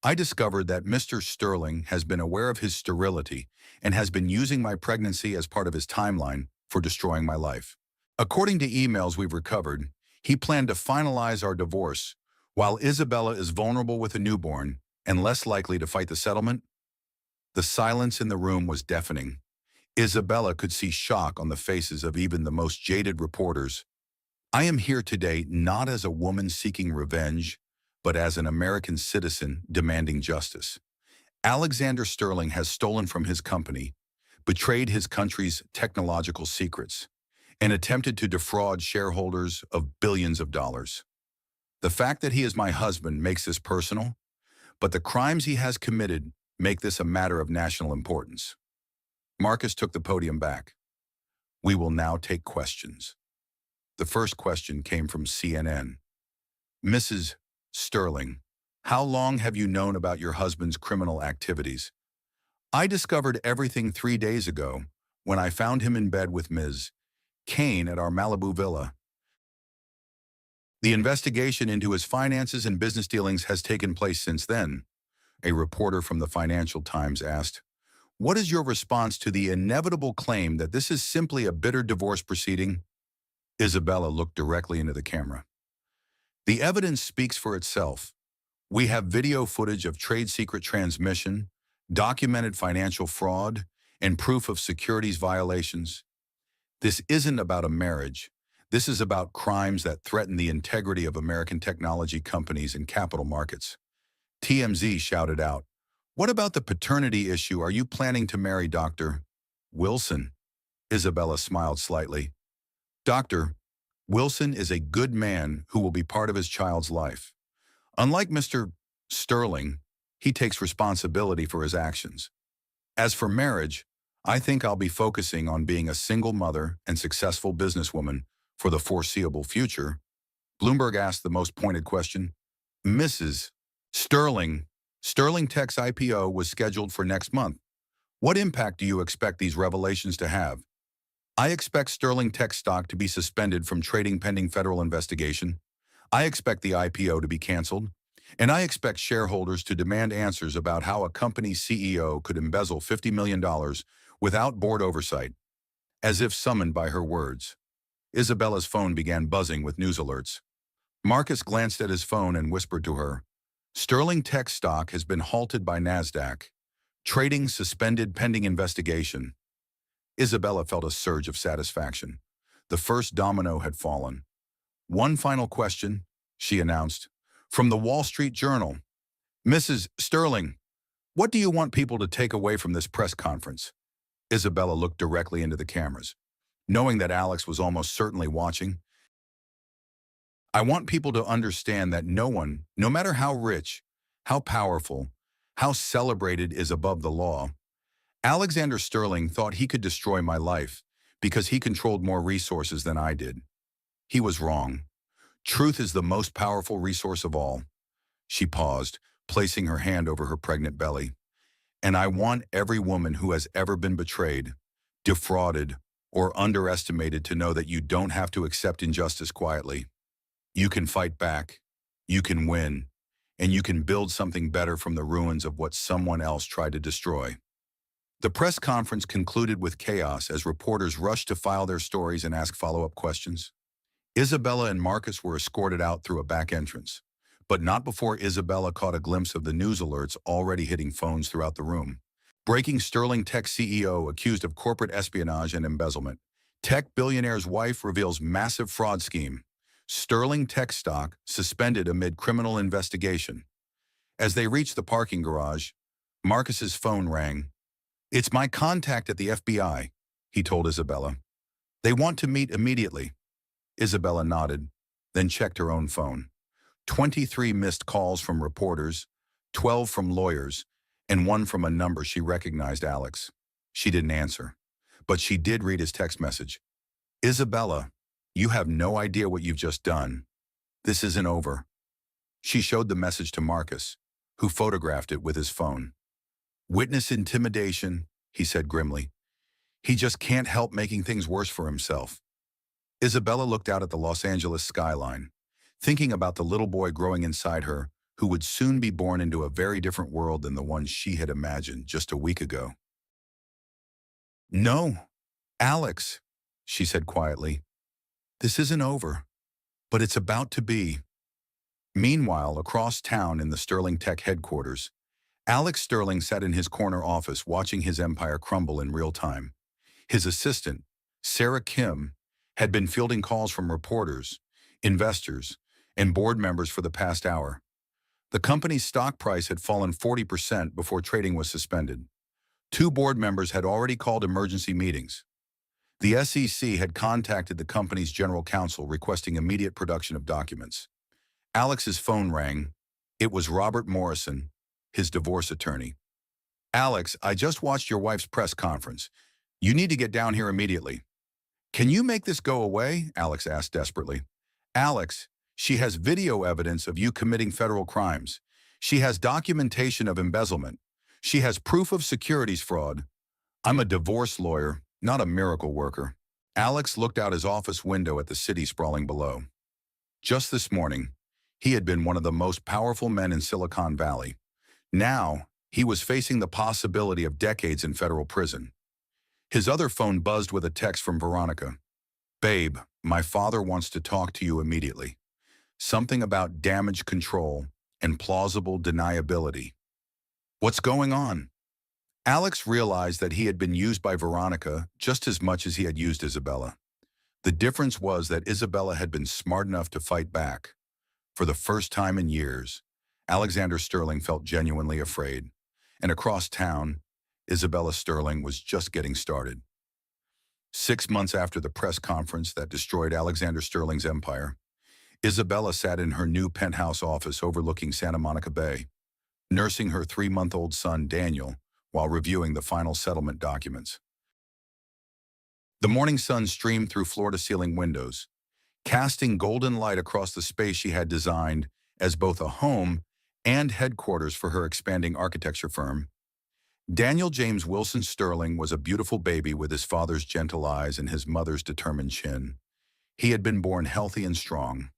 I discovered that Mr. Sterling has been aware of his sterility and has been using my pregnancy as part of his timeline for destroying my life. According to emails we've recovered, he planned to finalize our divorce while Isabella is vulnerable with a newborn and less likely to fight the settlement. The silence in the room was deafening. Isabella could see shock on the faces of even the most jaded reporters. I am here today not as a woman seeking revenge, but as an American citizen demanding justice. Alexander Sterling has stolen from his company, betrayed his country's technological secrets, and attempted to defraud shareholders of billions of dollars. The fact that he is my husband makes this personal, but the crimes he has committed make this a matter of national importance. Marcus took the podium back. We will now take questions. The first question came from CNN. Mrs. Sterling, how long have you known about your husband's criminal activities? I discovered everything 3 days ago when I found him in bed with Ms. Kane at our Malibu villa. The investigation into his finances and business dealings has taken place since then. A reporter from the Financial Times asked, what is your response to the inevitable claim that this is simply a bitter divorce proceeding? Isabella looked directly into the camera. The evidence speaks for itself. We have video footage of trade secret transmission, documented financial fraud, and proof of securities violations. This isn't about a marriage. This is about crimes that threaten the integrity of American technology companies and capital markets. TMZ shouted out, what about the paternity issue? Are you planning to marry Dr. Wilson? Isabella smiled slightly. Dr. Wilson is a good man who will be part of his child's life. Unlike Mr. Sterling, he takes responsibility for his actions. As for marriage, I think I'll be focusing on being a single mother and successful businesswoman for the foreseeable future. Bloomberg asked the most pointed question. Mrs. Sterling, Sterling Tech's IPO was scheduled for next month. What impact do you expect these revelations to have? I expect Sterling Tech stock to be suspended from trading pending federal investigation. I expect the IPO to be canceled. And I expect shareholders to demand answers about how a company's CEO could embezzle $50 million without board oversight. As if summoned by her words, Isabella's phone began buzzing with news alerts. Marcus glanced at his phone and whispered to her, Sterling Tech stock has been halted by NASDAQ. Trading suspended pending investigation. Isabella felt a surge of satisfaction. The first domino had fallen. One final question, she announced, from the Wall Street Journal. Mrs. Sterling, what do you want people to take away from this press conference? Isabella looked directly into the cameras. Knowing that Alex was almost certainly watching, I want people to understand that no one, no matter how rich, how powerful, how celebrated, is above the law. Alexander Sterling thought he could destroy my life because he controlled more resources than I did. He was wrong. Truth is the most powerful resource of all. She paused, placing her hand over her pregnant belly. And I want every woman who has ever been betrayed, defrauded, or underestimated to know that you don't have to accept injustice quietly. You can fight back, you can win, and you can build something better from the ruins of what someone else tried to destroy. The press conference concluded with chaos as reporters rushed to file their stories and ask follow-up questions. Isabella and Marcus were escorted out through a back entrance, but not before Isabella caught a glimpse of the news alerts already hitting phones throughout the room. Breaking: Sterling Tech CEO accused of corporate espionage and embezzlement. Tech billionaire's wife reveals massive fraud scheme. Sterling Tech stock suspended amid criminal investigation. As they reached the parking garage, Marcus's phone rang. It's my contact at the FBI, he told Isabella. They want to meet immediately. Isabella nodded, then checked her own phone. 23 missed calls from reporters, 12 from lawyers, and one from a number she recognized: Alex. She didn't answer, but she did read his text message. Isabella, you have no idea what you've just done. This isn't over. She showed the message to Marcus, who photographed it with his phone. Witness intimidation, he said grimly. He just can't help making things worse for himself. Isabella looked out at the Los Angeles skyline, thinking about the little boy growing inside her, who would soon be born into a very different world than the one she had imagined just a week ago. No, Alex, she said quietly. This isn't over, but it's about to be. Meanwhile, across town in the Sterling Tech headquarters, Alex Sterling sat in his corner office watching his empire crumble in real time. His assistant, Sarah Kim, had been fielding calls from reporters, investors, and board members for the past hour. The company's stock price had fallen 40% before trading was suspended. 2 board members had already called emergency meetings. The SEC had contacted the company's general counsel requesting immediate production of documents. Alex's phone rang. It was Robert Morrison, his divorce attorney. Alex, I just watched your wife's press conference. You need to get down here immediately. Can you make this go away? Alex asked desperately. Alex, she has video evidence of you committing federal crimes. She has documentation of embezzlement. She has proof of securities fraud. I'm a divorce lawyer, not a miracle worker. Alex looked out his office window at the city sprawling below. Just this morning, he had been one of the most powerful men in Silicon Valley. Now, he was facing the possibility of decades in federal prison. His other phone buzzed with a text from Veronica. Babe, my father wants to talk to you immediately. Something about damage control and plausible deniability. What's going on? Alex realized that he had been used by Veronica just as much as he had used Isabella. The difference was that Isabella had been smart enough to fight back. For the first time in years, Alexander Sterling felt genuinely afraid. And across town, Isabella Sterling was just getting started. 6 months after the press conference that destroyed Alexander Sterling's empire, Isabella sat in her new penthouse office overlooking Santa Monica Bay, nursing her 3-month-old son, Daniel, while reviewing the final settlement documents. The morning sun streamed through floor-to-ceiling windows, casting golden light across the space she had designed as both a home and headquarters for her expanding architecture firm. Daniel James Wilson Sterling was a beautiful baby with his father's gentle eyes and his mother's determined chin. He had been born healthy and strong,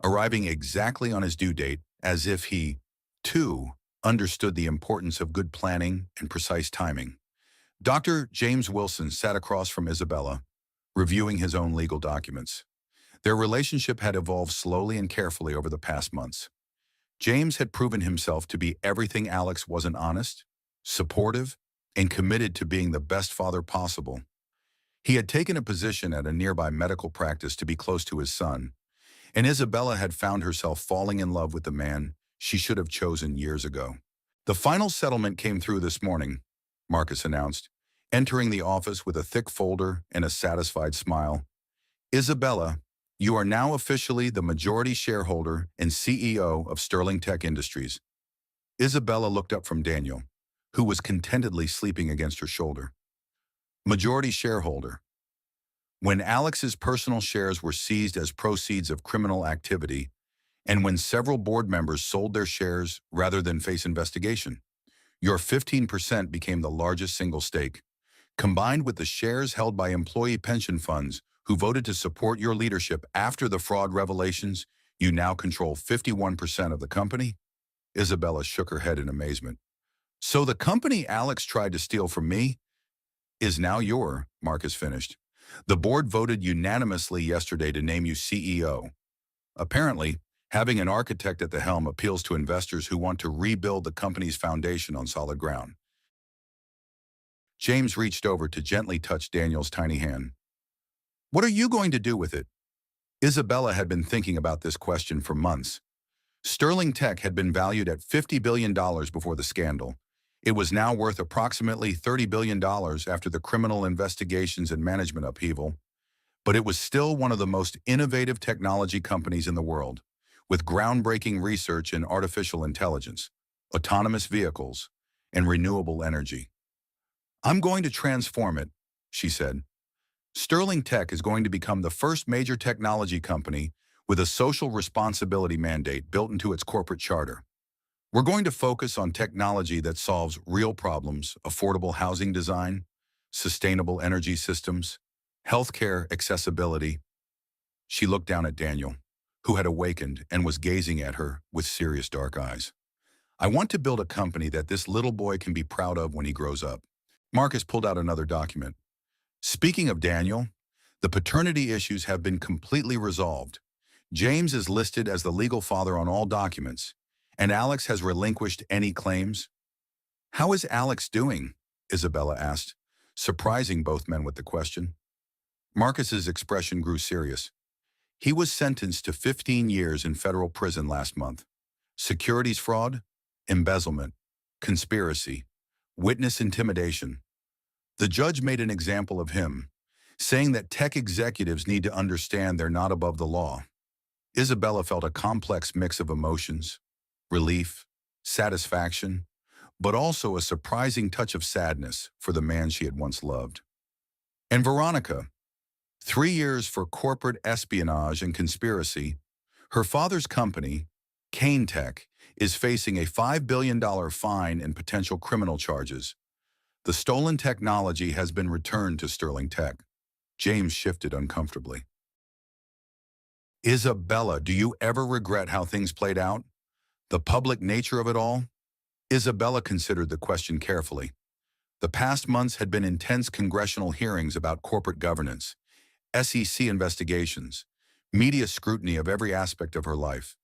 arriving exactly on his due date as if he, too, understood the importance of good planning and precise timing. Dr. James Wilson sat across from Isabella, reviewing his own legal documents. Their relationship had evolved slowly and carefully over the past months. James had proven himself to be everything Alex wasn't: honest, supportive, and committed to being the best father possible. He had taken a position at a nearby medical practice to be close to his son, and Isabella had found herself falling in love with the man she should have chosen years ago. The final settlement came through this morning, Marcus announced, entering the office with a thick folder and a satisfied smile. Isabella, you are now officially the majority shareholder and CEO of Sterling Tech Industries. Isabella looked up from Daniel, who was contentedly sleeping against her shoulder. Majority shareholder. When Alex's personal shares were seized as proceeds of criminal activity, and when several board members sold their shares rather than face investigation, your 15% became the largest single stake. Combined with the shares held by employee pension funds who voted to support your leadership after the fraud revelations, you now control 51% of the company? Isabella shook her head in amazement. So the company Alex tried to steal from me is now your, Marcus finished. The board voted unanimously yesterday to name you CEO. Apparently, having an architect at the helm appeals to investors who want to rebuild the company's foundation on solid ground. James reached over to gently touch Daniel's tiny hand. What are you going to do with it? Isabella had been thinking about this question for months. Sterling Tech had been valued at $50 billion before the scandal. It was now worth approximately $30 billion after the criminal investigations and management upheaval. But it was still one of the most innovative technology companies in the world, with groundbreaking research in artificial intelligence, autonomous vehicles, and renewable energy. I'm going to transform it, she said. Sterling Tech is going to become the first major technology company with a social responsibility mandate built into its corporate charter. We're going to focus on technology that solves real problems: affordable housing design, sustainable energy systems, healthcare accessibility. She looked down at Daniel, who had awakened and was gazing at her with serious dark eyes. I want to build a company that this little boy can be proud of when he grows up. Marcus pulled out another document. Speaking of Daniel, the paternity issues have been completely resolved. James is listed as the legal father on all documents, and Alex has relinquished any claims. How is Alex doing? Isabella asked, surprising both men with the question. Marcus's expression grew serious. He was sentenced to 15 years in federal prison last month. Securities fraud, embezzlement, conspiracy, witness intimidation. The judge made an example of him, saying that tech executives need to understand they're not above the law. Isabella felt a complex mix of emotions: relief, satisfaction, but also a surprising touch of sadness for the man she had once loved. And Veronica, 3 years for corporate espionage and conspiracy. Her father's company, Kane Tech, is facing a $5 billion fine and potential criminal charges. The stolen technology has been returned to Sterling Tech. James shifted uncomfortably. Isabella, do you ever regret how things played out? The public nature of it all? Isabella considered the question carefully. The past months had been intense congressional hearings about corporate governance, SEC investigations, media scrutiny of every aspect of her life.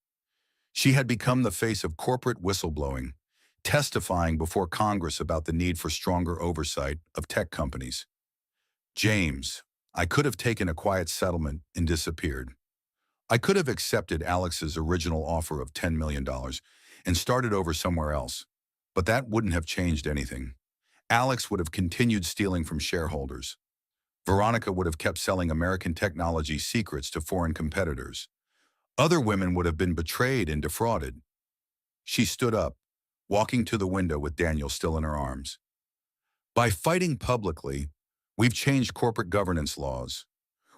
She had become the face of corporate whistleblowing, testifying before Congress about the need for stronger oversight of tech companies. James, I could have taken a quiet settlement and disappeared. I could have accepted Alex's original offer of $10 million and started over somewhere else, but that wouldn't have changed anything. Alex would have continued stealing from shareholders. Veronica would have kept selling American technology secrets to foreign competitors. Other women would have been betrayed and defrauded. She stood up, walking to the window with Daniel still in her arms. By fighting publicly, We've changed corporate governance laws.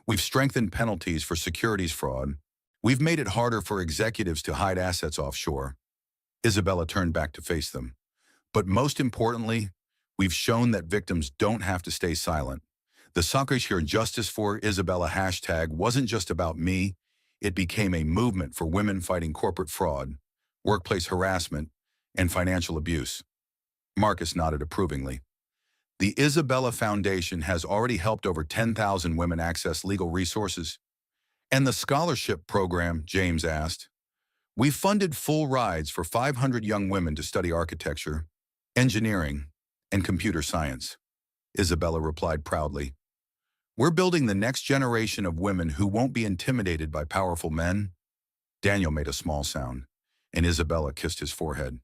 We've strengthened penalties for securities fraud. We've made it harder for executives to hide assets offshore. Isabella turned back to face them. But most importantly, we've shown that victims don't have to stay silent. The Suckers Here Justice for Isabella hashtag wasn't just about me. It became a movement for women fighting corporate fraud, workplace harassment, and financial abuse. Marcus nodded approvingly. The Isabella Foundation has already helped over 10,000 women access legal resources. And the scholarship program, James asked. We funded full rides for 500 young women to study architecture, engineering, and computer science. Isabella replied proudly. We're building the next generation of women who won't be intimidated by powerful men. Daniel made a small sound, and Isabella kissed his forehead.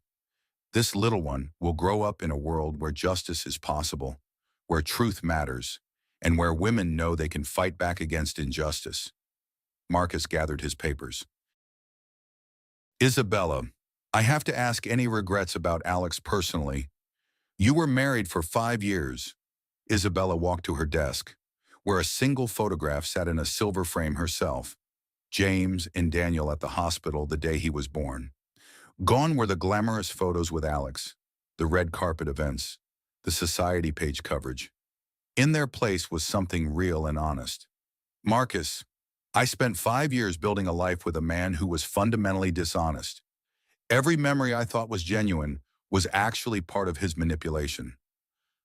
This little one will grow up in a world where justice is possible, where truth matters, and where women know they can fight back against injustice. Marcus gathered his papers. Isabella, I have to ask any regrets about Alex personally. You were married for 5 years. Isabella walked to her desk, where a single photograph sat in a silver frame herself. James and Daniel at the hospital the day he was born. Gone were the glamorous photos with Alex, the red carpet events, the society page coverage. In their place was something real and honest. Marcus, I spent 5 years building a life with a man who was fundamentally dishonest. Every memory I thought was genuine was actually part of his manipulation.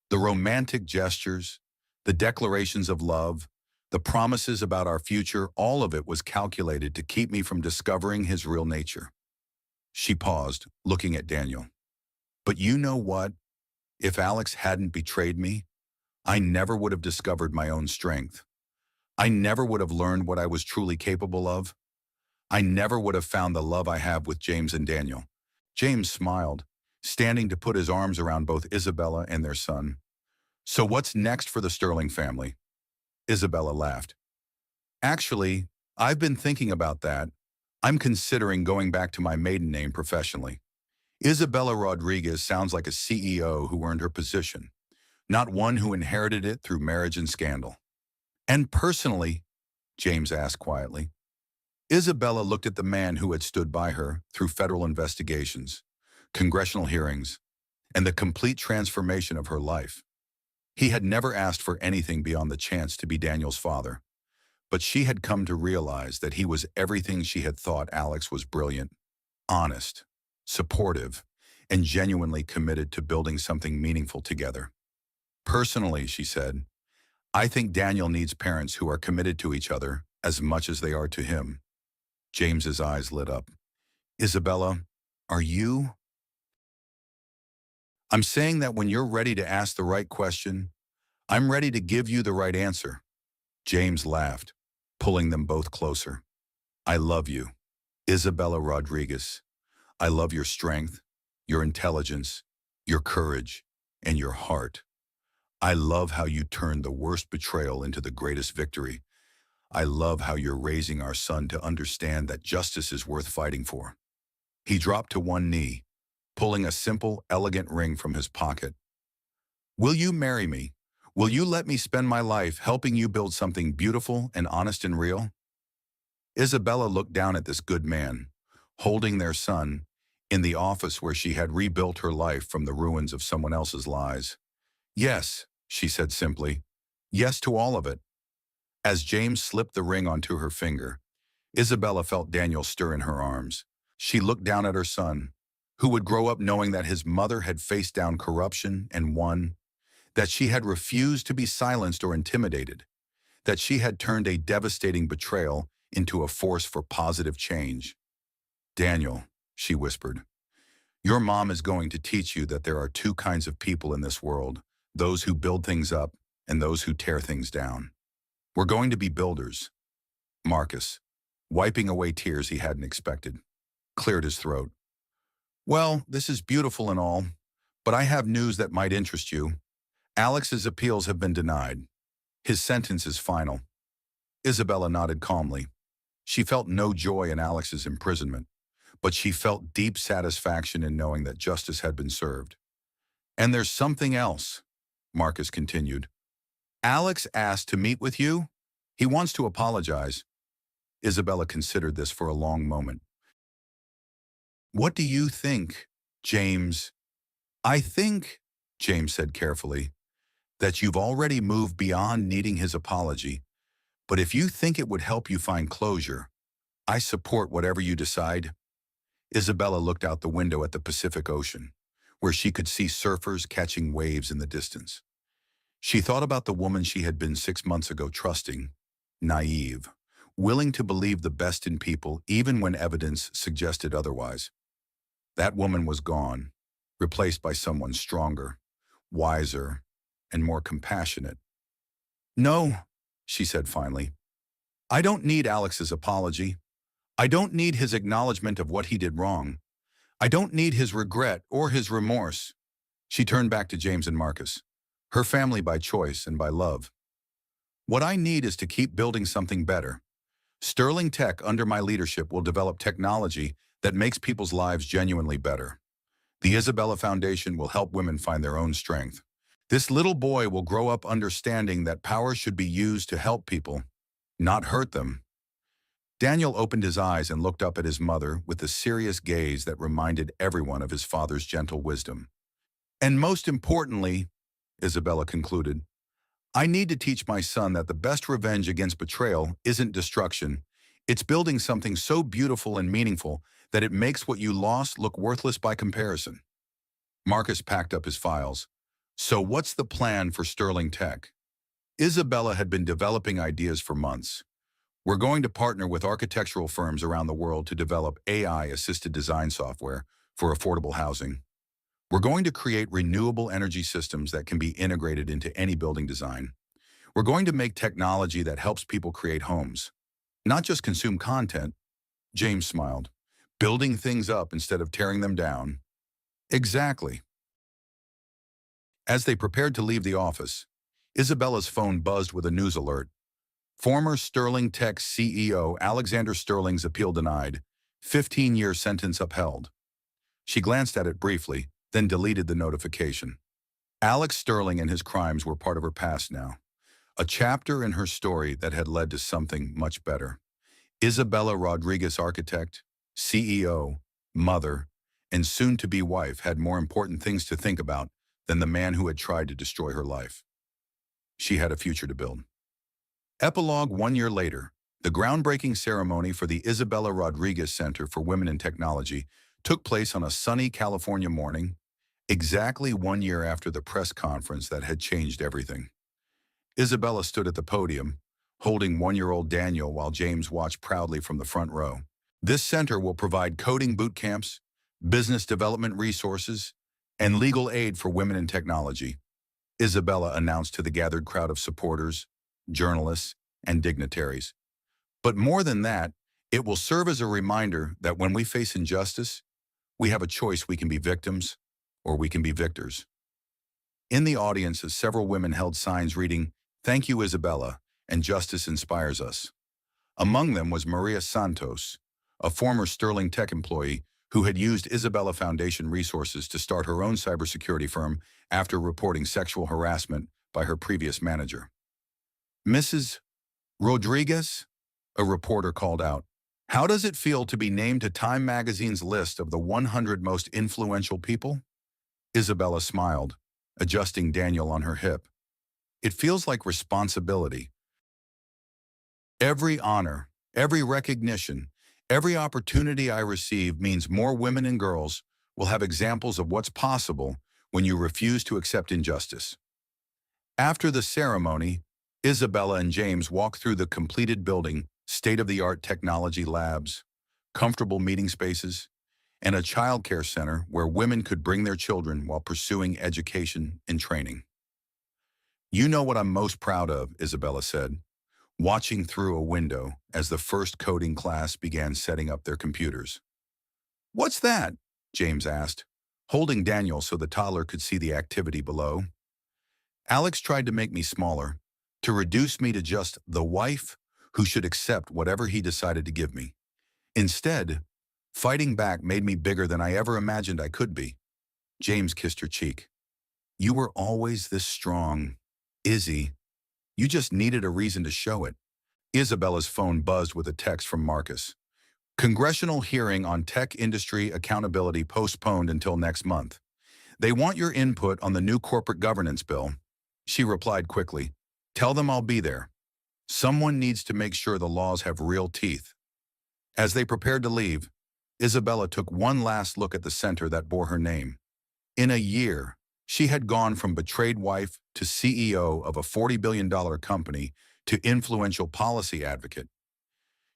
The romantic gestures, the declarations of love, the promises about our future, all of it was calculated to keep me from discovering his real nature. She paused, looking at Daniel. But you know what? If Alex hadn't betrayed me, I never would have discovered my own strength. I never would have learned what I was truly capable of. I never would have found the love I have with James and Daniel. James smiled, standing to put his arms around both Isabella and their son. So what's next for the Sterling family? Isabella laughed. Actually, I've been thinking about that. I'm considering going back to my maiden name professionally. Isabella Rodriguez sounds like a CEO who earned her position, not one who inherited it through marriage and scandal. And personally, James asked quietly. Isabella looked at the man who had stood by her through federal investigations, congressional hearings, and the complete transformation of her life. He had never asked for anything beyond the chance to be Daniel's father, but she had come to realize that he was everything she had thought. Alex was brilliant, honest, supportive, and genuinely committed to building something meaningful together. Personally, she said, I think Daniel needs parents who are committed to each other as much as they are to him. James's eyes lit up. Isabella, are you? I'm saying that when you're ready to ask the right question, I'm ready to give you the right answer. James laughed, pulling them both closer. I love you, Isabella Rodriguez. I love your strength, your intelligence, your courage, and your heart. I love how you turned the worst betrayal into the greatest victory. I love how you're raising our son to understand that justice is worth fighting for. He dropped to one knee, pulling a simple, elegant ring from his pocket. Will you marry me? Will you let me spend my life helping you build something beautiful and honest and real? Isabella looked down at this good man, holding their son, in the office where she had rebuilt her life from the ruins of someone else's lies. Yes, she said simply. Yes to all of it. As James slipped the ring onto her finger, Isabella felt Daniel stir in her arms. She looked down at her son, who would grow up knowing that his mother had faced down corruption and won, that she had refused to be silenced or intimidated, that she had turned a devastating betrayal into a force for positive change. Daniel, she whispered, your mom is going to teach you that there are two kinds of people in this world, those who build things up and those who tear things down. We're going to be builders. Marcus, wiping away tears he hadn't expected, cleared his throat. Well, this is beautiful and all, but I have news that might interest you. Alex's appeals have been denied. His sentence is final. Isabella nodded calmly. She felt no joy in Alex's imprisonment, but she felt deep satisfaction in knowing that justice had been served. And there's something else, Marcus continued. Alex asked to meet with you? He wants to apologize. Isabella considered this for a long moment. What do you think, James? I think, James said carefully, that you've already moved beyond needing his apology. But if you think it would help you find closure, I support whatever you decide. Isabella looked out the window at the Pacific Ocean, where she could see surfers catching waves in the distance. She thought about the woman she had been 6 months ago, trusting, naive, willing to believe the best in people even when evidence suggested otherwise. That woman was gone, replaced by someone stronger, wiser, and more compassionate. No, she said finally. I don't need Alex's apology. I don't need his acknowledgement of what he did wrong. I don't need his regret or his remorse. She turned back to James and Marcus, her family by choice and by love. What I need is to keep building something better. Sterling Tech, under my leadership, will develop technology that makes people's lives genuinely better. The Isabella Foundation will help women find their own strength. This little boy will grow up understanding that power should be used to help people, not hurt them. Daniel opened his eyes and looked up at his mother with the serious gaze that reminded everyone of his father's gentle wisdom. And most importantly, Isabella concluded, I need to teach my son that the best revenge against betrayal isn't destruction. It's building something so beautiful and meaningful that it makes what you lost look worthless by comparison. Marcus packed up his files. So what's the plan for Sterling Tech? Isabella had been developing ideas for months. We're going to partner with architectural firms around the world to develop AI-assisted design software for affordable housing. We're going to create renewable energy systems that can be integrated into any building design. We're going to make technology that helps people create homes, not just consume content. James smiled. Building things up instead of tearing them down. Exactly. As they prepared to leave the office, Isabella's phone buzzed with a news alert. Former Sterling Tech CEO Alexander Sterling's appeal denied. 15-year sentence upheld. She glanced at it briefly, then deleted the notification. Alex Sterling and his crimes were part of her past now. A chapter in her story that had led to something much better. Isabella Rodriguez, architect, CEO, mother, and soon-to-be wife, had more important things to think about than the man who had tried to destroy her life. She had a future to build. Epilogue: 1 year later, the groundbreaking ceremony for the Isabella Rodriguez Center for Women in Technology took place on a sunny California morning, exactly 1 year after the press conference that had changed everything. Isabella stood at the podium, holding 1-year-old Daniel while James watched proudly from the front row. This center will provide coding boot camps, business development resources, and legal aid for women in technology, Isabella announced to the gathered crowd of supporters, journalists, and dignitaries. But more than that, it will serve as a reminder that when we face injustice, we have a choice. We can be victims or we can be victors. In the audience, several women held signs reading, "Thank you, Isabella," and "Justice inspires us." Among them was Maria Santos, a former Sterling Tech employee who had used Isabella Foundation resources to start her own cybersecurity firm after reporting sexual harassment by her previous manager. "Mrs. Rodriguez?" a reporter called out. "How does it feel to be named to Time magazine's list of the 100 most influential people?" Isabella smiled, adjusting Daniel on her hip. "It feels like responsibility. Every honor, every recognition, every opportunity I receive means more women and girls will have examples of what's possible when you refuse to accept injustice." After the ceremony, Isabella and James walked through the completed building, state-of-the-art technology labs, comfortable meeting spaces, and a childcare center where women could bring their children while pursuing education and training. "You know what I'm most proud of," Isabella said, watching through a window as the first coding class began setting up their computers. "What's that?" James asked, holding Daniel so the toddler could see the activity below. "Alex tried to make me smaller, to reduce me to just the wife who should accept whatever he decided to give me. Instead, fighting back made me bigger than I ever imagined I could be." James kissed her cheek. "You were always this strong, Izzy." You just needed a reason to show it. Isabella's phone buzzed with a text from Marcus. Congressional hearing on tech industry accountability postponed until next month. They want your input on the new corporate governance bill. She replied quickly. Tell them I'll be there. Someone needs to make sure the laws have real teeth. As they prepared to leave, Isabella took one last look at the center that bore her name. In a year, she had gone from betrayed wife to CEO of a $40 billion company to influential policy advocate.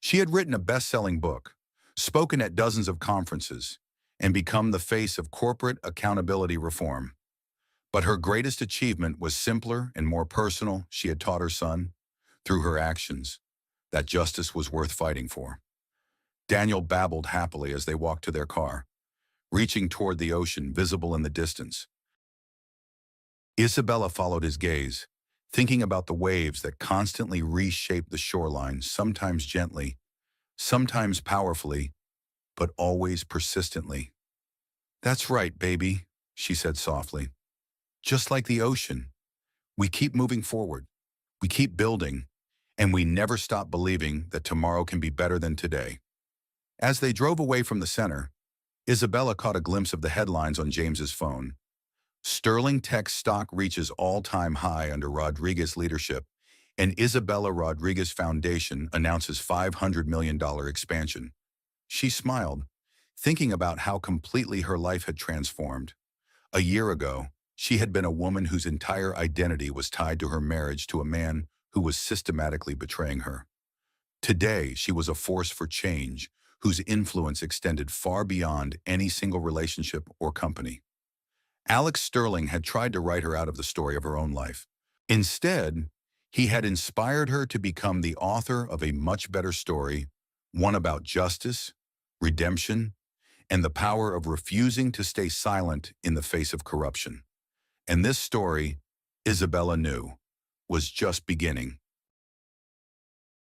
She had written a best-selling book, spoken at dozens of conferences, and become the face of corporate accountability reform. But her greatest achievement was simpler and more personal. She had taught her son, through her actions, that justice was worth fighting for. Daniel babbled happily as they walked to their car, reaching toward the ocean visible in the distance. Isabella followed his gaze, thinking about the waves that constantly reshaped the shoreline, sometimes gently, sometimes powerfully, but always persistently. That's right, baby, she said softly. Just like the ocean, we keep moving forward, we keep building, and we never stop believing that tomorrow can be better than today. As they drove away from the center, Isabella caught a glimpse of the headlines on James's phone. Sterling Tech stock reaches all-time high under Rodriguez leadership, and Isabella Rodriguez Foundation announces $500 million expansion. She smiled, thinking about how completely her life had transformed. A year ago, she had been a woman whose entire identity was tied to her marriage to a man who was systematically betraying her. Today, she was a force for change, whose influence extended far beyond any single relationship or company. Alex Sterling had tried to write her out of the story of her own life. Instead, he had inspired her to become the author of a much better story, one about justice, redemption, and the power of refusing to stay silent in the face of corruption. And this story, Isabella knew, was just beginning.